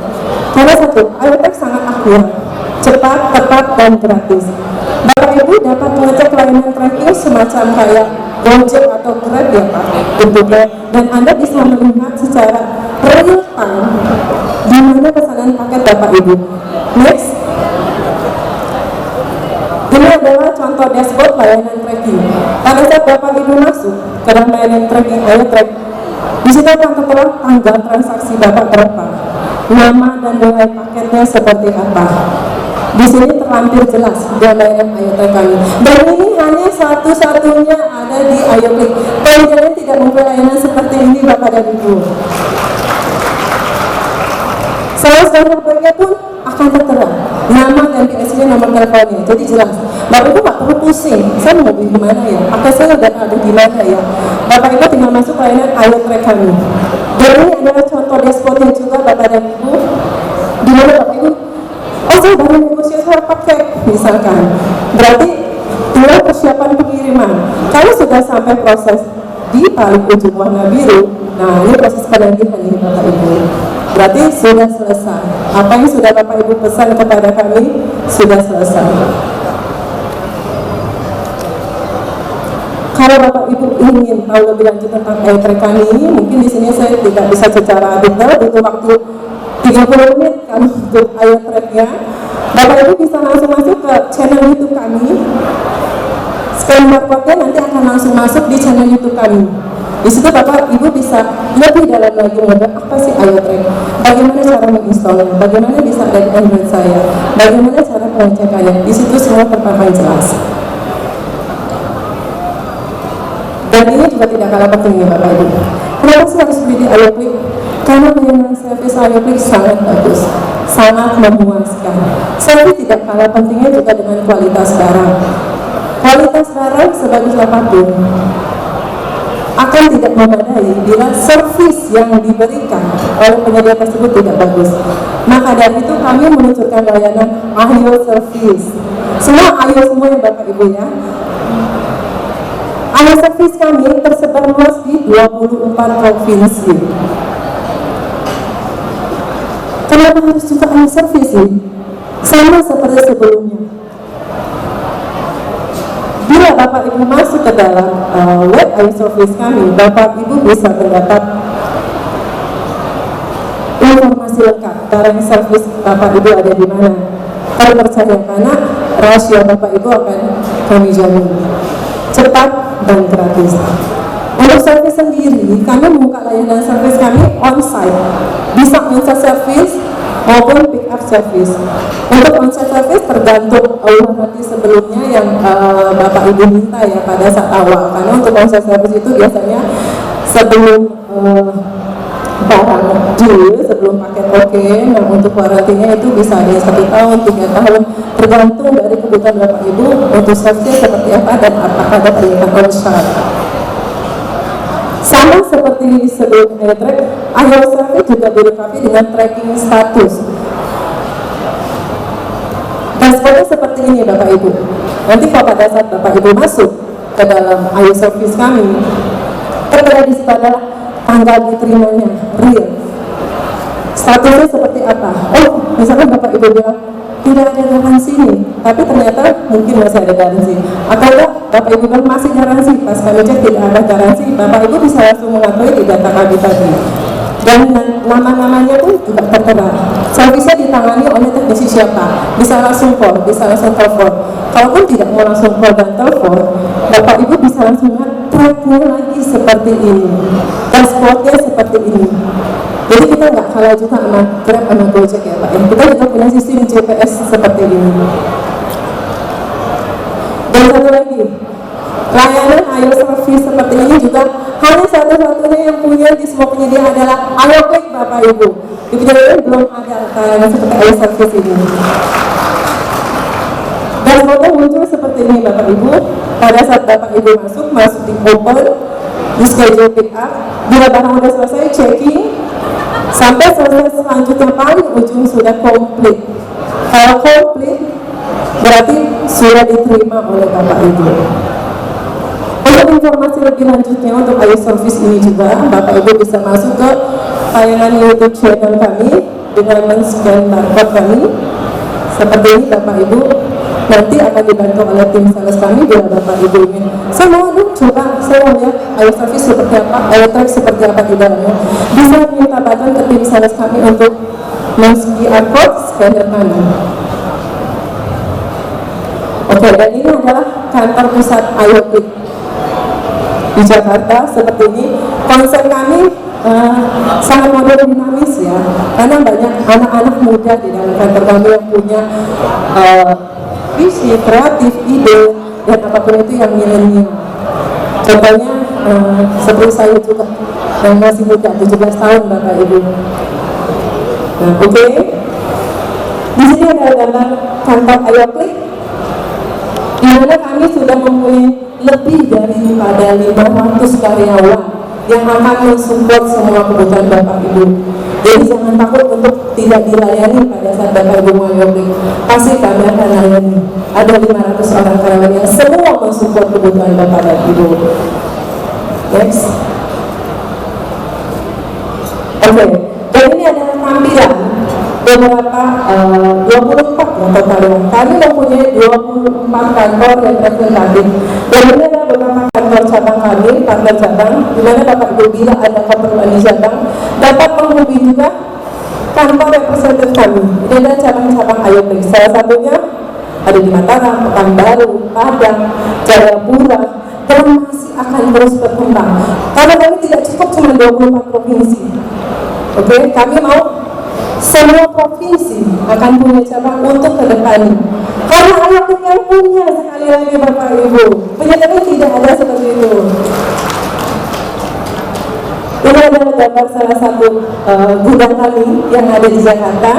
Karena satu, AyoTrack sangat akurat, cepat, tepat, dan gratis. Bapak Ibu dapat mengecek layanan tracking semacam kayak Gojek atau Grab ya Pak, bentuknya, dan Anda bisa melihat secara real time di mana pesanan paket Bapak Ibu. Next, ini adalah contoh dashboard layanan tracking. Pada saat Bapak Ibu masuk ke dalam layanan tracking AyoTrack, di situ akan tertera tanggal transaksi Bapak berapa, nama dan nilai paketnya seperti apa. Di sini terlampir jelas di layanan AyoTrack kami. Dan ini hanya satu-satunya ada di AyoKlik. Teman-teman tidak mempunyai layanan seperti ini Bapak dan Ibu. Sales dan harganya pun akan tertera nama dan PSC nomor teleponnya, jadi jelas. Bapak Ibu nggak perlu pusing, saya mau beli di mana ya, pakai saya udah ada di mana ya. Bapak Ibu tinggal masuk layanan AyoTrack kami. Dan ini adalah contoh dashboardnya juga Bapak dan Ibu, di mana Bapak Ibu, oh saya baru negosiasi paket misalkan, berarti tinggal persiapan pengiriman. Kalau sudah sampai proses di paling ujung warna biru, nah ini proses penagihan ini Bapak Ibu. Berarti sudah selesai. Apa yang sudah Bapak Ibu pesan kepada kami sudah selesai. Kalau Bapak Ibu ingin tahu lebih lanjut tentang AyoTrack kami, mungkin di sini saya tidak bisa secara detail, butuh waktu 30 menit kalau untuk AyoTrack-nya. Bapak Ibu bisa langsung masuk ke channel YouTube kami. Scan barcode-nya nanti akan langsung masuk di channel YouTube kami. Di situ Bapak Ibu bisa lebih dalam lagi mengenai apa sih AyoTrack, bagaimana cara menginstalnya, bagaimana bisa ada di Android saya, bagaimana cara pengecekannya. Di situ semua terpampang jelas. Dan ini juga tidak kalah pentingnya Bapak Ibu. Kenapa sih harus beli di AyoKlik? Karena layanan servis AyoKlik sangat bagus, sangat memuaskan. Servis tidak kalah pentingnya juga dengan kualitas barang. Kualitas barang sebagus apapun akan tidak memadai bila servis yang diberikan oleh penyedia tersebut tidak bagus. Maka dari itu kami meluncurkan layanan Ayo Service. Semua Ayo semua ya Bapak Ibu ya. Ayo Service kami tersebar luas di 24 provinsi. Kenapa harus juga Ayo Service ini? Sama seperti sebelumnya. Bila Bapak Ibu masuk ke dalam web Ayo Service kami, Bapak Ibu bisa mendapat informasi lengkap barang servis Bapak Ibu ada di mana. Kalau percaya, karena rahasia Bapak Ibu akan kami jamin cepat dan gratis. Untuk servis sendiri, kami membuka layanan servis kami on-site, bisa on-site service maupun pick up service. Untuk on-site service tergantung warranty sebelumnya yang Bapak Ibu minta ya pada saat awal. Karena untuk on-site service itu biasanya sebelum barang dulu, sebelum paket oke. Nah untuk warrantinya itu bisa ada 1 tahun, 3 tahun, tergantung dari kebutuhan Bapak Ibu untuk service seperti apa dan apakah ada perbaikan on-site. Sama seperti sebelum AyoTrack, Ayo Service juga dilengkapi dengan tracking status. Dashboardnya seperti ini Bapak Ibu. Nanti kalau pada saat Bapak Ibu masuk ke dalam Ayo Service kami, tertera di situ adalah tanggal diterimanya, real. Statusnya seperti apa? Oh, misalkan Bapak Ibu bilang tidak ada garansi nih, tapi ternyata mungkin masih ada garansi. Atau Bapak Ibu bilang masih garansi, pas kami cek tidak ada garansi, Bapak Ibu bisa langsung mengakui di data kami tadi. Dan nama-namanya pun juga tertera. Servisnya ditangani oleh teknisi siapa, bisa langsung call, bisa langsung telepon. Kalaupun tidak mau langsung call dan telepon, Bapak Ibu bisa langsung lihat tracknya lagi seperti ini, dashboardnya seperti ini. Jadi kita nggak kalah juga sama Grab sama Gojek ya Pak. Kita juga punya sistem GPS seperti ini. Dan satu lagi, layanan Ayo Service seperti ini juga hanya satu-satunya yang punya di semua penyedia adalah Ayo Klik, Bapak Ibu. Di penyedia belum ada layanan seperti Ayo Service ini. Dan foto muncul seperti ini, Bapak Ibu. Pada saat Bapak Ibu masuk di open, di schedule pick up, bila barang sudah selesai checking, sampai selesai selanjutnya paling ujung sudah komplit. Kalau komplit, berarti sudah diterima oleh Bapak Ibu. Untuk informasi lebih lanjutnya untuk Ayo Service ini juga, Bapak Ibu bisa masuk ke tayangan YouTube channel kami dengan men-scan barcode kami. Seperti ini, Bapak Ibu. Nanti akan dibantu oleh tim sales kami bila Bapak Ibu ingin. Saya mau coba, saya mau lihat Ayo Service seperti apa, Ayo Track seperti apa di dalamnya. Bisa minta bantuan ke tim sales kami untuk men-QR code scanner kami. Oke, dan ini adalah kantor pusat Ayo Klik di Jakarta. Seperti ini konsep kami sangat modern dinamis ya, karena banyak anak-anak muda di dalam kantor kami yang punya visi, kreatif, ide, dan apapun itu yang milenial. Contohnya seperti saya juga yang masih muda, 17 tahun Bapak Ibu. Nah, oke. Di sini ada gambar kantor Ayo Klik, di mana kami sudah mempunyai lebih daripada 500 karyawan yang akan mensupport semua kebutuhan Bapak Ibu. Jadi jangan takut untuk tidak dilayani pada saat Bapak Ibu mau Ayo Klik. Pasti kami akan layani. Ada 500 orang karyawan yang semua mensupport kebutuhan Bapak dan Ibu. Next. Oke, dan ini adalah tampilan beberapa 24 ya totalnya. Kami mempunyai 24 kantor yang representatif. Dan ini adalah beberapa kantor cabang kami, kantor cabang, di mana Bapak Ibu bila ada keperluan di cabang dapat menghubungi juga kantor representatif kami. Ini adalah cabang-cabang Ayo Klik. Salah satunya ada di Mataram, Pekanbaru, Padang, Jayapura, dan masih akan terus berkembang. Karena kami tidak cukup cuma 24 provinsi. Oke, kami mau semua provinsi akan punya cabang untuk ke depannya. Karena Ayo Klik yang punya, sekali lagi Bapak Ibu, penyakitnya tidak ada seperti itu. Ini adalah gambar salah satu gudang kami yang ada di Jakarta.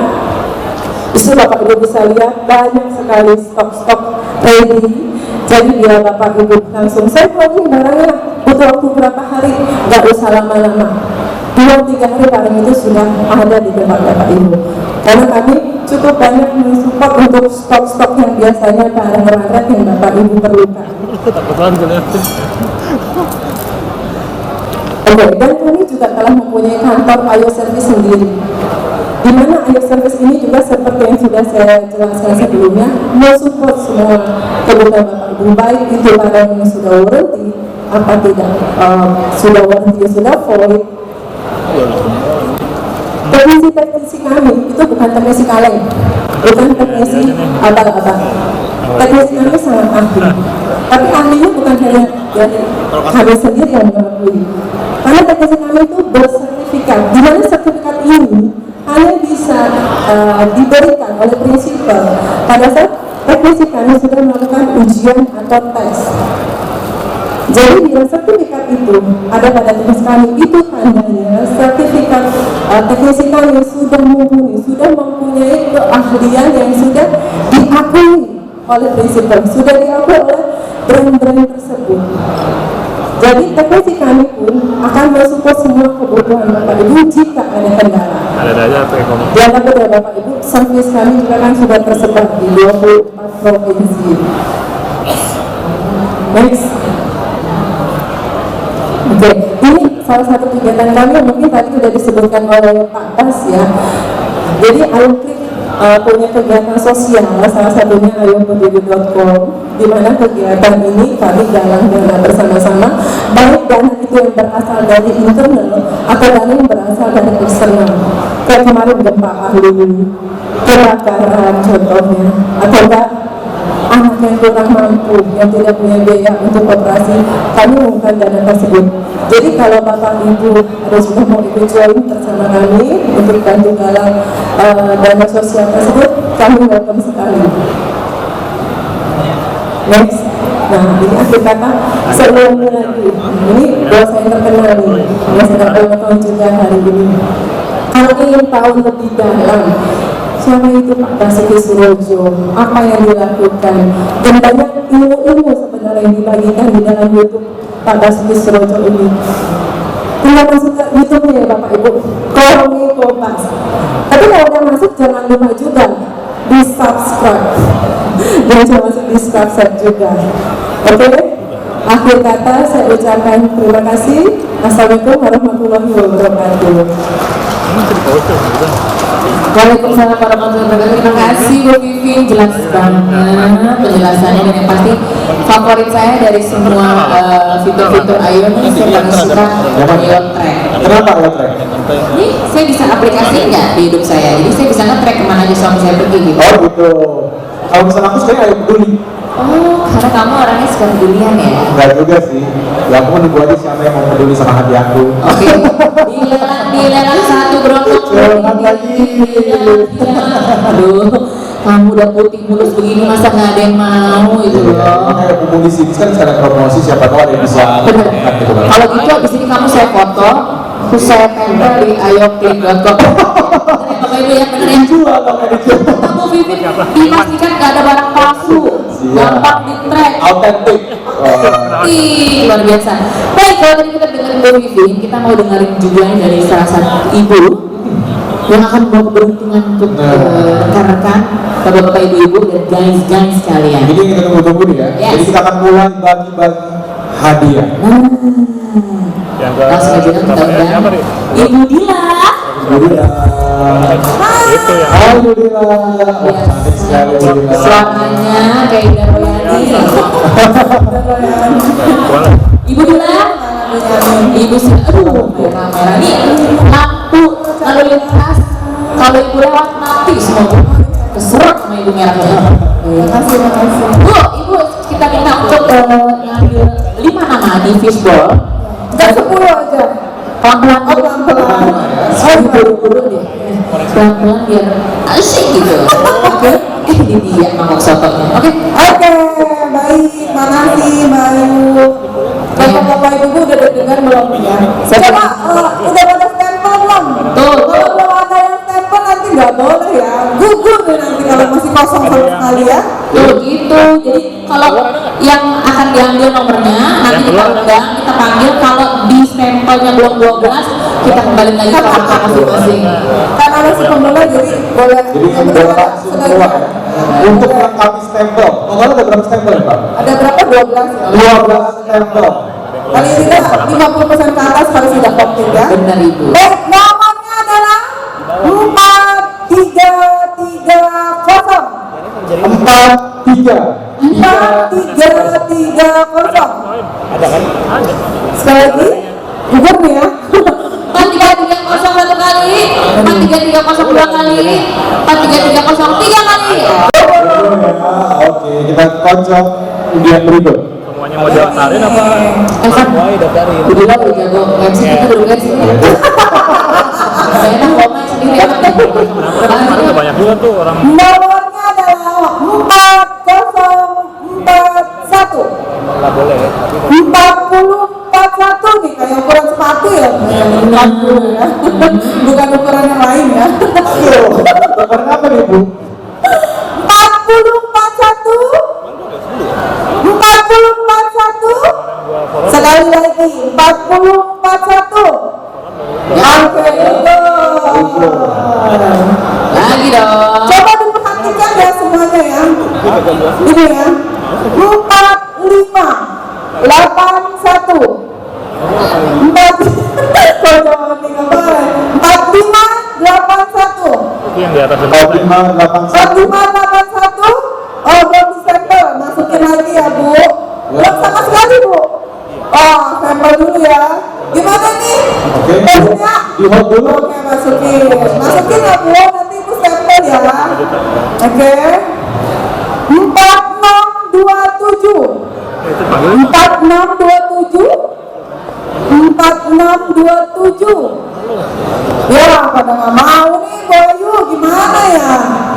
Di situ Bapak Ibu bisa lihat banyak sekali stok-stok ready. Jadi bila Bapak Ibu langsung, saya mau ini barangnya butuh waktu berapa hari, nggak usah lama-lama. 2-3 hari barang itu sudah ada di tempat Bapak Ibu. Karena kami cukup banyak mensupport untuk stok-stok yang biasanya barang-barang yang Bapak Ibu perlukan. Oke, dan kami juga telah mempunyai kantor Ayo Service sendiri. Di mana Ayo Service ini juga seperti yang sudah saya jelaskan sebelumnya, mensupport semua kebutuhan Bapak Ibu, baik itu barang yang sudah warranty, apa tidak sudah warranty, sudah void. Teknisi kami itu bukan teknisi kaleng, bukan teknisi abal-abal. Teknisi kami sangat ahli, tapi ahlinya bukan hanya dari kami sendiri yang mengakui. Karena teknisi kami itu bersertifikat, di mana sertifikat ini hanya bisa diberikan oleh prinsipal pada saat teknisi kami sudah melakukan ujian atau tes. Jadi bila sertifikat itu ada pada teknisi kami, itu tandanya sertifikat teknisi kami sudah mumpuni, sudah mempunyai keahlian yang sudah diakui oleh prinsipal, sudah diakui oleh brand-brand tersebut. Jadi teknisi kami pun akan mensupport semua kebutuhan Bapak Ibu jika ada kendala. Ada apa ya? Yang kedua Bapak Ibu, servis kami juga kan sudah tersebar di 24 provinsi. Next. Oke, ini salah satu kegiatan kami mungkin tadi sudah disebutkan oleh Pak Bas ya. Jadi Ayo Klik punya kegiatan sosial, salah satunya ayopeduli.com, di mana kegiatan ini kami galang dana bersama-sama, baik dana itu yang berasal dari internal atau dana yang berasal dari eksternal. Kayak kemarin gempa Palu, kebakaran contohnya, atau enggak anak yang kurang mampu, yang tidak punya biaya untuk operasi, kami menggunakan dana tersebut. Jadi kalau Bapak Ibu ada juga mau ikut join bersama kami untuk bantu galang dana sosial tersebut, kami welcome sekali. Next. Nah, ini akhir kata semuanya lagi. Ini dosa yang terkenal nih, yang sedang tahun juga hari ini. Kalau ingin tahu lebih dalam siapa itu Pak Basuki Surojo, apa yang dilakukan, dan banyak ilmu-ilmu sebenarnya yang dibagikan di dalam YouTube Pak Basuki Surojo ini. Tinggal masuk ke YouTube-nya ya Bapak Ibu, Kormi Kompas. Tapi kalau udah masuk jangan lupa juga di subscribe, dan jangan masuk di subscribe juga. Oke? Akhir kata saya ucapkan terima kasih. Assalamualaikum warahmatullahi wabarakatuh. Waalaikumsalam warahmatullahi wabarakatuh. Terima kasih Bu Vivin, jelas banget penjelasannya, dan yang pasti favorit saya dari semua fitur-fitur iOS ini saya paling suka iOS Track. Kenapa iOS Track? Ini saya bisa aplikasi nggak di hidup saya, jadi saya bisa nge-track kemana aja suami saya pergi gitu. Oh gitu. Kalau misalnya aku sekarang ayo peduli. Oh, karena kamu orangnya suka pedulian ya? Enggak juga sih. Ya aku menunggu aja siapa yang mau peduli sama hati aku. Oke. Dilelang satu berondong. Jangan lagi. Aduh, kamu udah putih mulus begini masa nggak ada yang mau itu loh. Makanya kumpul di sini kan sekarang promosi, siapa tahu ada yang bisa. Bener. Kalau gitu abis ini kamu saya foto, terus saya tempel di ayoklik.com. Bapak Ibu yang bener ya. Kamu Vivin dipastikan nggak ada barang palsu, gampang di track, autentik. Ih, luar biasa. Baik, kalau tadi kita dengerin Bu Vivin, kita mau dengerin juga dari salah satu ibu yang akan membawa keberuntungan untuk rekan-rekan, bapak-bapak, ibu-ibu, dan guys-guys sekalian. Jadi kita tunggu-tunggu nih ya. Yes. Jadi kita akan mulai bagi-bagi hadiah. Langsung aja kita undang Ibu Dila. Ibu Dila. Hai Ibu Dila. Oh, cantik sekali Ibu Dila. Suaranya kayak Ida Royani. Ibu Dila. Ibu sih, aduh, merah-merah nih. Lampu lalu lintas, kalau ibu lewat mati semua keseret sama ibu merahnya. Makasih. Bu, ibu kita minta untuk ngambil 5 nama di fishball. Enggak 10 aja. Pelan-pelan. Oh, pelan-pelan. Oh, buru-buru deh. Pelan-pelan biar asik gitu. Oke. Ini dia mangkok sotonya. Oke. Oke, baik. Makasih, Mbak Ayu. Bapak-bapak ibu udah dengar belum ya? Coba udah pada stempel belum? Tuh. Kalau belum ada yang stempel nanti nggak boleh ya. Gugur deh nanti kalau masih kosong sama sekali ya. Tuh gitu. Jadi kalau yang akan diambil nomornya nanti kita undang, kita panggil. Kalau di stempelnya belum 12, kita kembali lagi ke angka masing-masing. Karena masih pembelah jadi boleh. Jadi yang boleh langsung keluar. Untuk melengkapi stempel, total ada berapa stempel ya Pak? Ada berapa? 12 ya? 12 stempel. Paling tidak 50% ke atas harus sudah komplit ya. Benar Ibu. Nomornya adalah 4330. Ada kan? Ada. Sekali lagi, gugur nih ya. 4330 satu kali, 4330 dua kali, 4330 tiga kali. Oke, kita kocok undian berikut. Semuanya mau daftarin apa? Evan, daftarin. udah lah jago MC kita dulu kan sih. Saya enak ngomong sendiri. Kemarin banyak juga tuh orang. Nomornya adalah 4041. Nggak boleh ya. 4041 nih kayak ukuran sepatu ya. 40 ya. Bukan ukuran yang lain ya. Ukuran apa nih Bu? 4041. 4041. Sekali lagi 4041. Oke, itu. Lagi dong. Coba diperhatikan ya semuanya ya. Ini ya. 4581. 4581. Itu yang di atas 4581. Oh, belum stempel. Masukin lagi ya, Bu. Belum sama sekali, Bu. Oh, stempel dulu ya. Gimana nih? Oke. Tesnya? Di hold dulu. Oke, masukin. Masukin ya, Bu. Nanti Ibu stempel ya. Oke. 4627. 4627. 4627. Ya, pada nggak mau nih, Bayu. Gimana ya?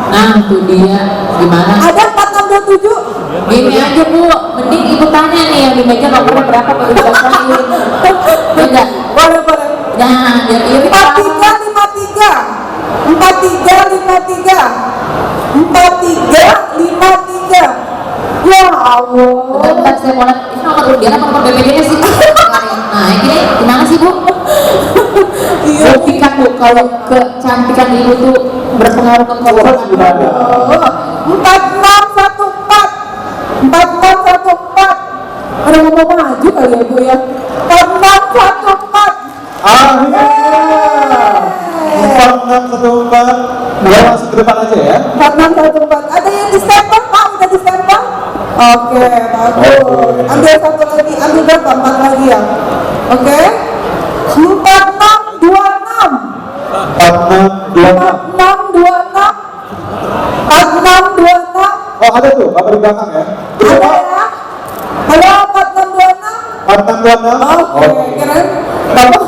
Nah, itu dia. Gimana? Ada 4627? Gini aja Bu, mending ibu tanya nih yang di meja nomornya berapa baru dibacain. Enggak. Boleh, boleh. Nah, biar iri. 4353. 4353. 4353. Ya Allah. Bentar, saya mau lihat ini nomor undian apa nomor BPJS sih? Nah, ini gimana sih Bu? Buktikan Bu kalau kecantikan ibu tuh berpengaruh ke keuangan. 4614. 4614. Ada yang mau maju kali ya Bu ya? 4614. Akhirnya 4614. Boleh langsung ke depan aja ya. 4614. Ada yang di stempel Pak? Udah di stempel? Oke, bagus. Ambil satu lagi, ambil berapa? 4 lagi ya. Oke. 4626. 4626. 4626. Oh ada tuh, Bapak di belakang ya. Ada ya? Halo, 4626. 4626. Oke, keren. Bapak.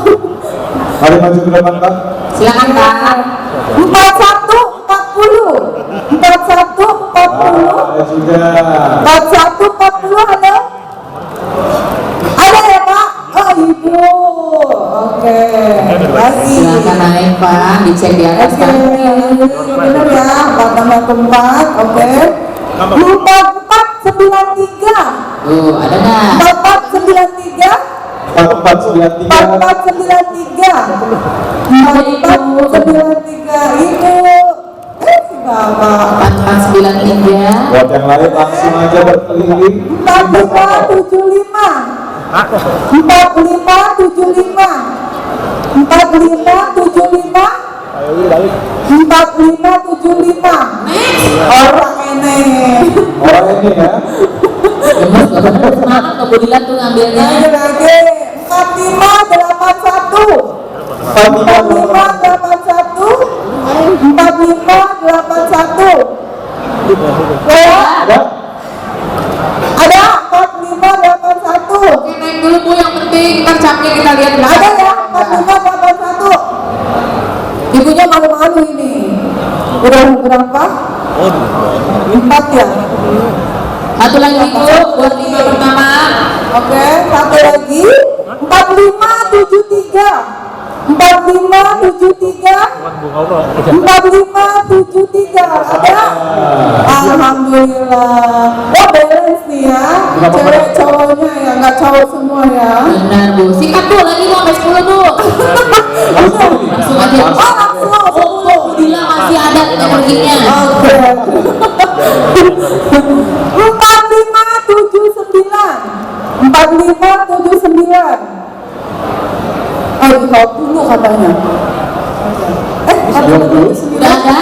Mari maju ke depan Pak. Silakan Pak. 4140. 4140. Ada juga. 4140 ada? Ada ya Pak? Oh Ibu. Oke. Lagi. Silakan naik Pak, dicek di atas Oke. Pak. Benar ya. 4 Oke. 4493. Ada nggak? 4493. 4493. 4493. 4493. Ibu. Si Bapak. 4493. Buat yang lain langsung aja berkeliling. 4575. 4575. 4575. 4575. Orang ini. Orang ini ya. Gemes gak bener, semangat kok Bu Dilan tuh ngambilnya. Lagi 4581. 4581. 4581. Ya? Ada 4581. Oke, naik dulu Bu, yang penting ntar capnya kita lihat Ada belakang. ya 4581. Ibunya malu-malu ini. Udah berapa? 4 ya. Satu lagi Bu, buat 5 pertama. Oke, satu lagi. 4573. 4573. 4573. Ada? Alhamdulillah. Oh balance nih ya. Cewek cowoknya ya, nggak cowok semua ya. Benar Bu, sikat Bu, lagi mau sampai 10 Bu. Langsung aja. Oh langsung 10. Bu Dilan masih ada energinya. Oke. 4579. 4579. Oh, dijawab dulu katanya. 4579. Udah ada?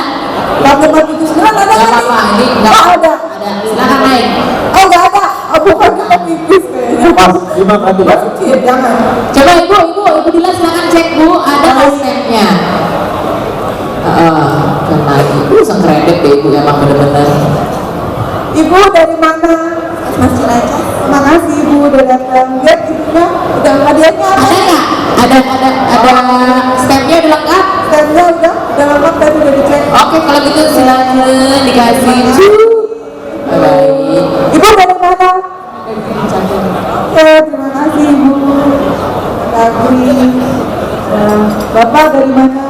4579 ada Gak nggak apa-apa, nih? ini Oh, nggak ada. ada. Silakan naik. Oh, nggak ada. Oh, bukan kita pipis kayaknya. Mas, gimana nanti ya? Iya, jangan. Coba Ibu Dilan silakan cek Bu, ada nggak stepnya? Kan lagi. Sang kredit deh Ibu, emang bener-bener. Ibu dari mana? Masih aja. Makasih Ibu udah datang. Lihat ibunya udah hadiahnya apa? Ada nggak? Ada stepnya udah lengkap? Stempelnya udah lengkap tadi udah dicek. Oke, kalau gitu silakan dikasih. Baik. Ibu dari mana? Oke, terima kasih Ibu. Lagi. Bapak dari mana?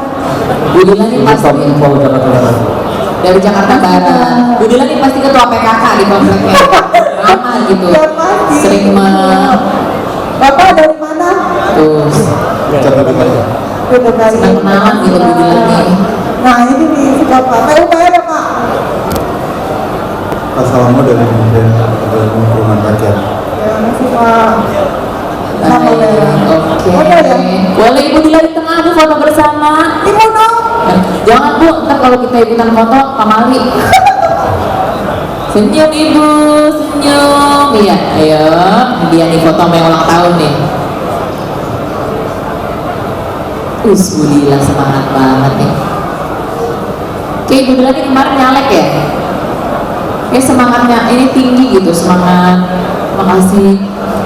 Bu Dilan ini pasti dari Jakarta Barat. Bu Dilan ini pasti ketua PKK di kompleknya. Lama gitu. Ya pasti. Sering Bapak dari mana? terus Udah dari. senang kenalan gitu Bu Dilan ini. Nah ini nih si Bapak. PUPR ya Pak? Assalamualaikum dari Kementerian Perumahan Rakyat. Ya masih Pak. Sama ya. Oke. Boleh ya? Boleh Ibu Dilan di tengah Bu, foto bersama. Ibu dong. Jangan Bu, ntar kalau kita ikutan foto pamali. Senyum Ibu, senyum. Iya, ayo. Dia nih foto sama yang ulang tahun nih. Bu Dilan semangat banget nih. Oke, Ibu Dilan ini kemarin nyalek ya. Kayak semangatnya ini tinggi gitu, semangat. Makasih.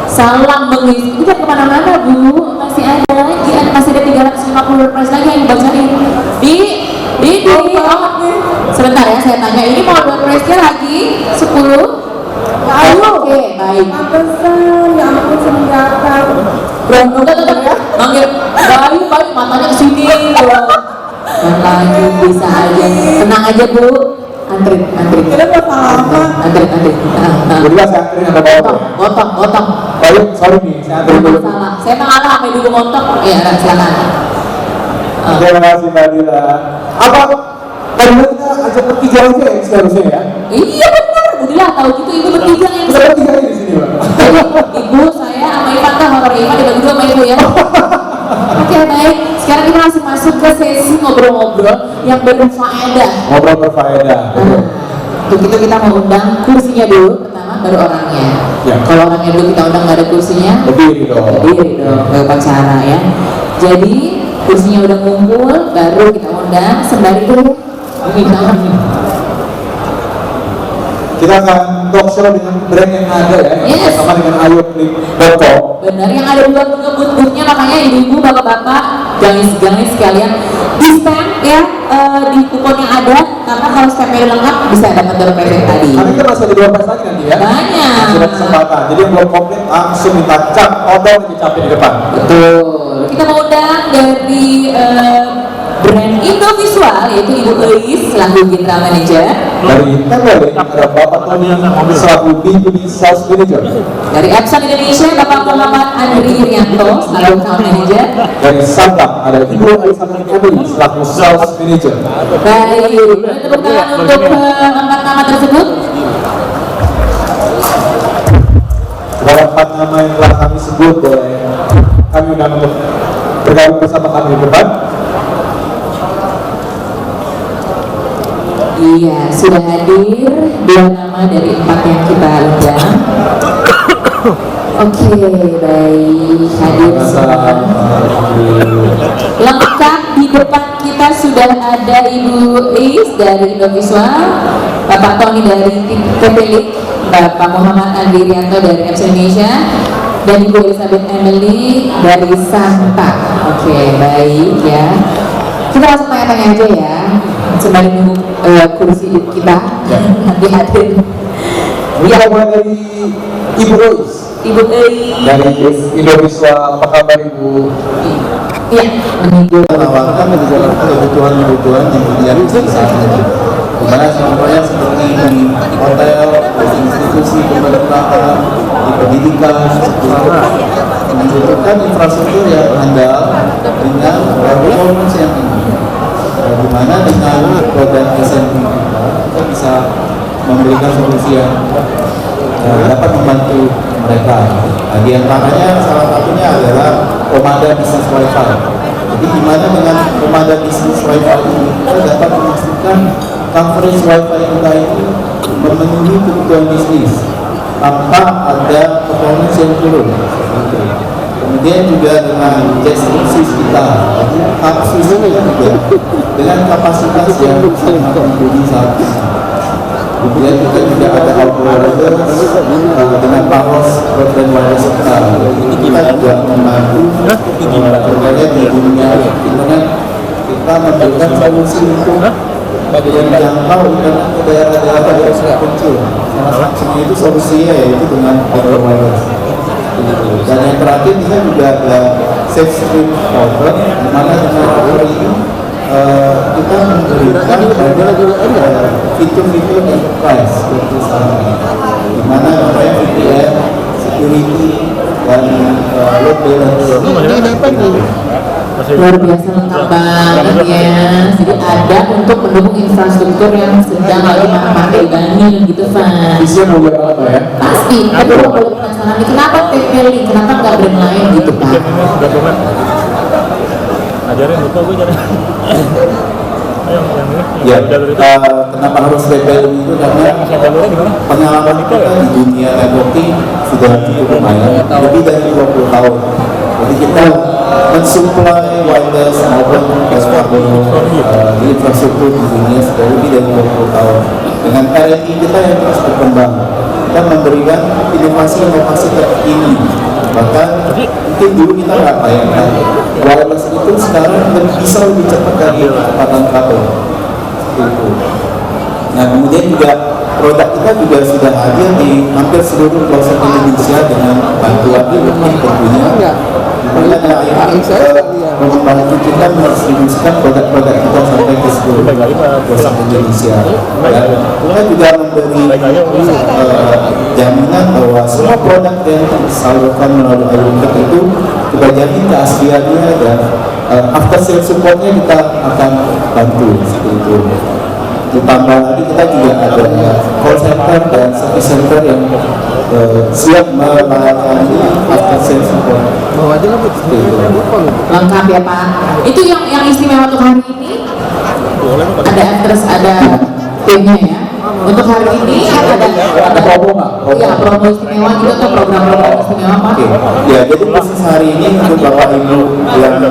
Salam mengisi. Ini kan kemana-mana Bu. Masih ada lagi, masih ada 350 prize lagi yang dibacain. Oh, sebentar ya, saya tanya. Ini mau 2 prize lagi 10? manggil Bayu matanya ke sini loh. Dan lagi bisa aja. Tenang aja Bu. Antri. Kira lama. Antri. Berdua saya antri atau bawa? Gotong. Bayu, sorry nih, saya antri dulu. Salah. Saya mengalah sampai dulu montok. Iya, silakan. Terima kasih Mbak Dila. Apa? Tadi kita ajak pergi jalan sih seharusnya ya? Iya benar, Bu Dila tahu gitu ibu bertiga yang Kita bertiga di sini Mbak. Ibu, saya sama Ivan kan horor Ivan dibagi dua sama Ibu ya. Oke baik, sekarang kita langsung masuk ke sesi ngobrol-ngobrol yang berfaedah. Ngobrol berfaedah. Untuk itu kita mau undang kursinya dulu, pertama baru orangnya. Ya. Kalau orangnya dulu kita undang nggak ada kursinya, Berdiri dong. ke upacara ya. Jadi kursinya udah ngumpul, baru kita undang sembari dulu. Kita akan talk show dengan brand yang ada ya, Yes. sama dengan ayoclip.com. Benar, yang ada dua booth-nya, makanya ibu-ibu, bapak-bapak, ganis sekalian di stamp ya, di kupon yang ada, karena kalau stampnya lengkap bisa dapat door prize tadi. Karena kita masih ada 2 lagi nanti ya. Banyak. Masih ada kesempatan. Jadi yang belum komplit langsung minta cap, odol dicapin di depan. Betul. Kita mau undang dari brand Indovisual yaitu Ibu Eis selaku General Manager. Dari Teler ada Bapak Tony selaku B2B Sales Manager. Dari Epson Indonesia Bapak Muhammad Andri Irianto selaku Account Manager. Dari Santam ada Ibu Aisyah Emily selaku Sales Manager. Baik, tepuk tangan untuk 4 nama tersebut. Kepada 4 nama yang telah kami sebut, boleh kami undang untuk bergabung bersama kami di depan. Iya, sudah hadir 2 nama dari 4 yang kita undang. Oke, baik, hadir semua. Lengkap di depan kita sudah ada Ibu Eis dari Indovisual, Bapak Tony dari Tepelik, Bapak Muhammad Andri Irianto dari Epson Indonesia, dan Ibu Elizabeth Emily dari Santa. Oke, baik ya. Kita langsung tanya-tanya aja ya, sembari nunggu kursi kita nanti hadir. Kita mulai dari Ibu Eis. Ibu Eis Dari Indovisual, apa kabar Ibu? Iya, menunggu. Menawarkan kebutuhan-kebutuhan yang dilihat di sana. Dimana contohnya seperti di hotel, di institusi pemerintahan, di pendidikan, membutuhkan infrastruktur yang handal dengan performance yang tinggi. Di mana dengan produk SMP kita bisa memberikan solusi yang dapat membantu mereka. Nah, di antaranya salah satunya adalah Komanda Bisnis Wi-Fi. Jadi di mana dengan Komanda Bisnis Wi-Fi ini kita dapat memastikan coverage Wi-Fi kita itu memenuhi kebutuhan bisnis tanpa ada performance yang turun. Kemudian juga dengan jet swiss kita, hub swiss kita juga dengan kapasitas yang sangat mumpuni saat ini. Kemudian kita juga ada outboard dengan paros broadband wireless kita. Ini kita juga membantu berbagai di dunia internet. Kita memberikan solusi untuk menjangkau internet ke daerah-daerah yang sangat kecil. Salah satunya itu solusinya yaitu dengan outboard wireless. Dan yang terakhir kita juga ada safe stream router, di mana dengan router ini kita memberikan fitur-fitur enterprise seperti sekarang, di mana namanya VPN, security, dan load balance. Luar biasa lengkap banget ya. Jadi ada untuk mendukung infrastruktur yang sedang lagi marak-marak dibangun gitu, Pak. Isinya mau buat apa ya? Pasti, tapi kalau boleh penasaran nih, kenapa TPL, kenapa nggak brand lain gitu, Pak? Ajarin lupa gue jalan. Ayo yang ini. Ya, kenapa harus TPL itu karena pengalaman kita di dunia networking sudah cukup lumayan, lebih dari 20 tahun. Jadi kita mensuplai wireless maupun di infrastruktur di dunia sudah lebih dari 20 tahun. Dengan R&D kita yang terus berkembang, kita memberikan inovasi-inovasi terkini. Bahkan mungkin dulu kita nggak bayangkan wireless itu sekarang bisa lebih cepat dari kecepatan kabel. Itu. Nah, kemudian juga produk kita juga sudah hadir di hampir seluruh pelosok Indonesia dengan bantuan lebih tentunya. pengembangan kita mendistribusikan produk-produk kita sampai ke seluruh pelosok Indonesia. Kita juga memberi jaminan bahwa semua produk yang disalurkan melalui Ayurveda itu kita jamin keasliannya dan after sales supportnya kita akan bantu seperti itu. Ditambah lagi kita juga ada call center dan service center yang siap melayani after sales support. Lengkap ya Pak. Itu yang istimewa untuk hari ini. Ada actress, ada timnya ya. Untuk hari ini ada promo nggak? Iya, promo istimewa juga atau program-program istimewa Pak? Ya, jadi khusus hari ini untuk Bapak Ibu yang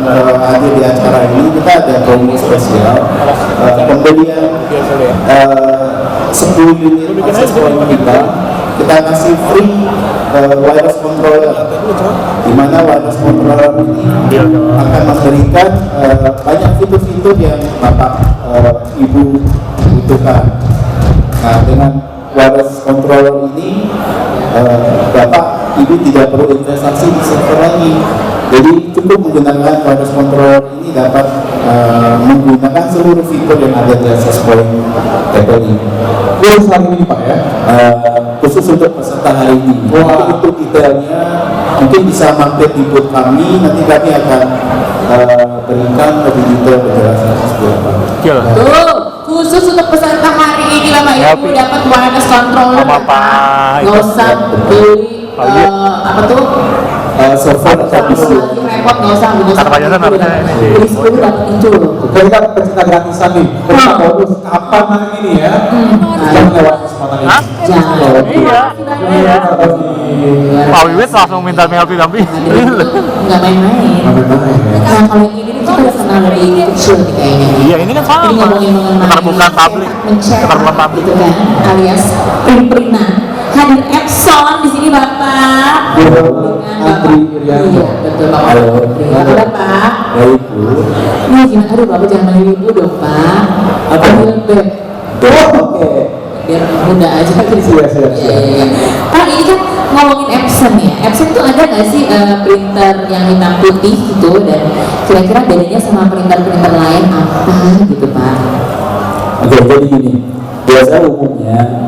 hadir di acara ini kita ada promo spesial pembelian 10 unit akses point kita kasih free wireless controller, di mana wireless controller ini akan memberikan banyak fitur-fitur yang Bapak Ibu butuhkan. Nah, dengan wireless controller ini Bapak Ibu tidak perlu investasi di server lagi. Jadi cukup menggunakan wireless controller ini dapat menggunakan seluruh fitur yang ada di access point Apple ini. Khusus hari ini Pak ya? Khusus untuk peserta hari ini. Untuk detailnya mungkin bisa mampir di booth kami, nanti kami akan berikan lebih detail penjelasan seperti apa. Tuh, khusus untuk peserta hari ini Bapak Ibu dapat wireless controller. Nggak usah beli apa tuh? Software atau PC. Repot nggak usah beli 10 dapat itu. Kita pecinta gratisan nih, pecinta bonus kapan lagi nih ya? Jangan lewat kesempatan ini. Jangan. Iya. Pak Wiwit langsung minta Melvi Gampi. Nggak main-main. Nah kalau yang ini kita udah kenal dari kecil nih kayaknya. Iya, ini kan sama. Ini ngomongin mengenai Keterbukaan publik. Keterbukaan publik itu kan, alias print-printan. Hadir Epson di sini Bapak. Dengan Bapak. Iya, betul Bapak. Halo Bapak. Baik Bu. Ini gimana? Aduh Bapak jangan manggil ibu dong Pak. Panggil Beb. Oke. Biar muda aja di sini. Iya. Pak ini kan ngomongin Epson ya. Epson itu ada nggak sih printer yang hitam putih gitu, dan kira-kira bedanya sama printer-printer lain apa gitu Pak? Oke, jadi gini, biasa umumnya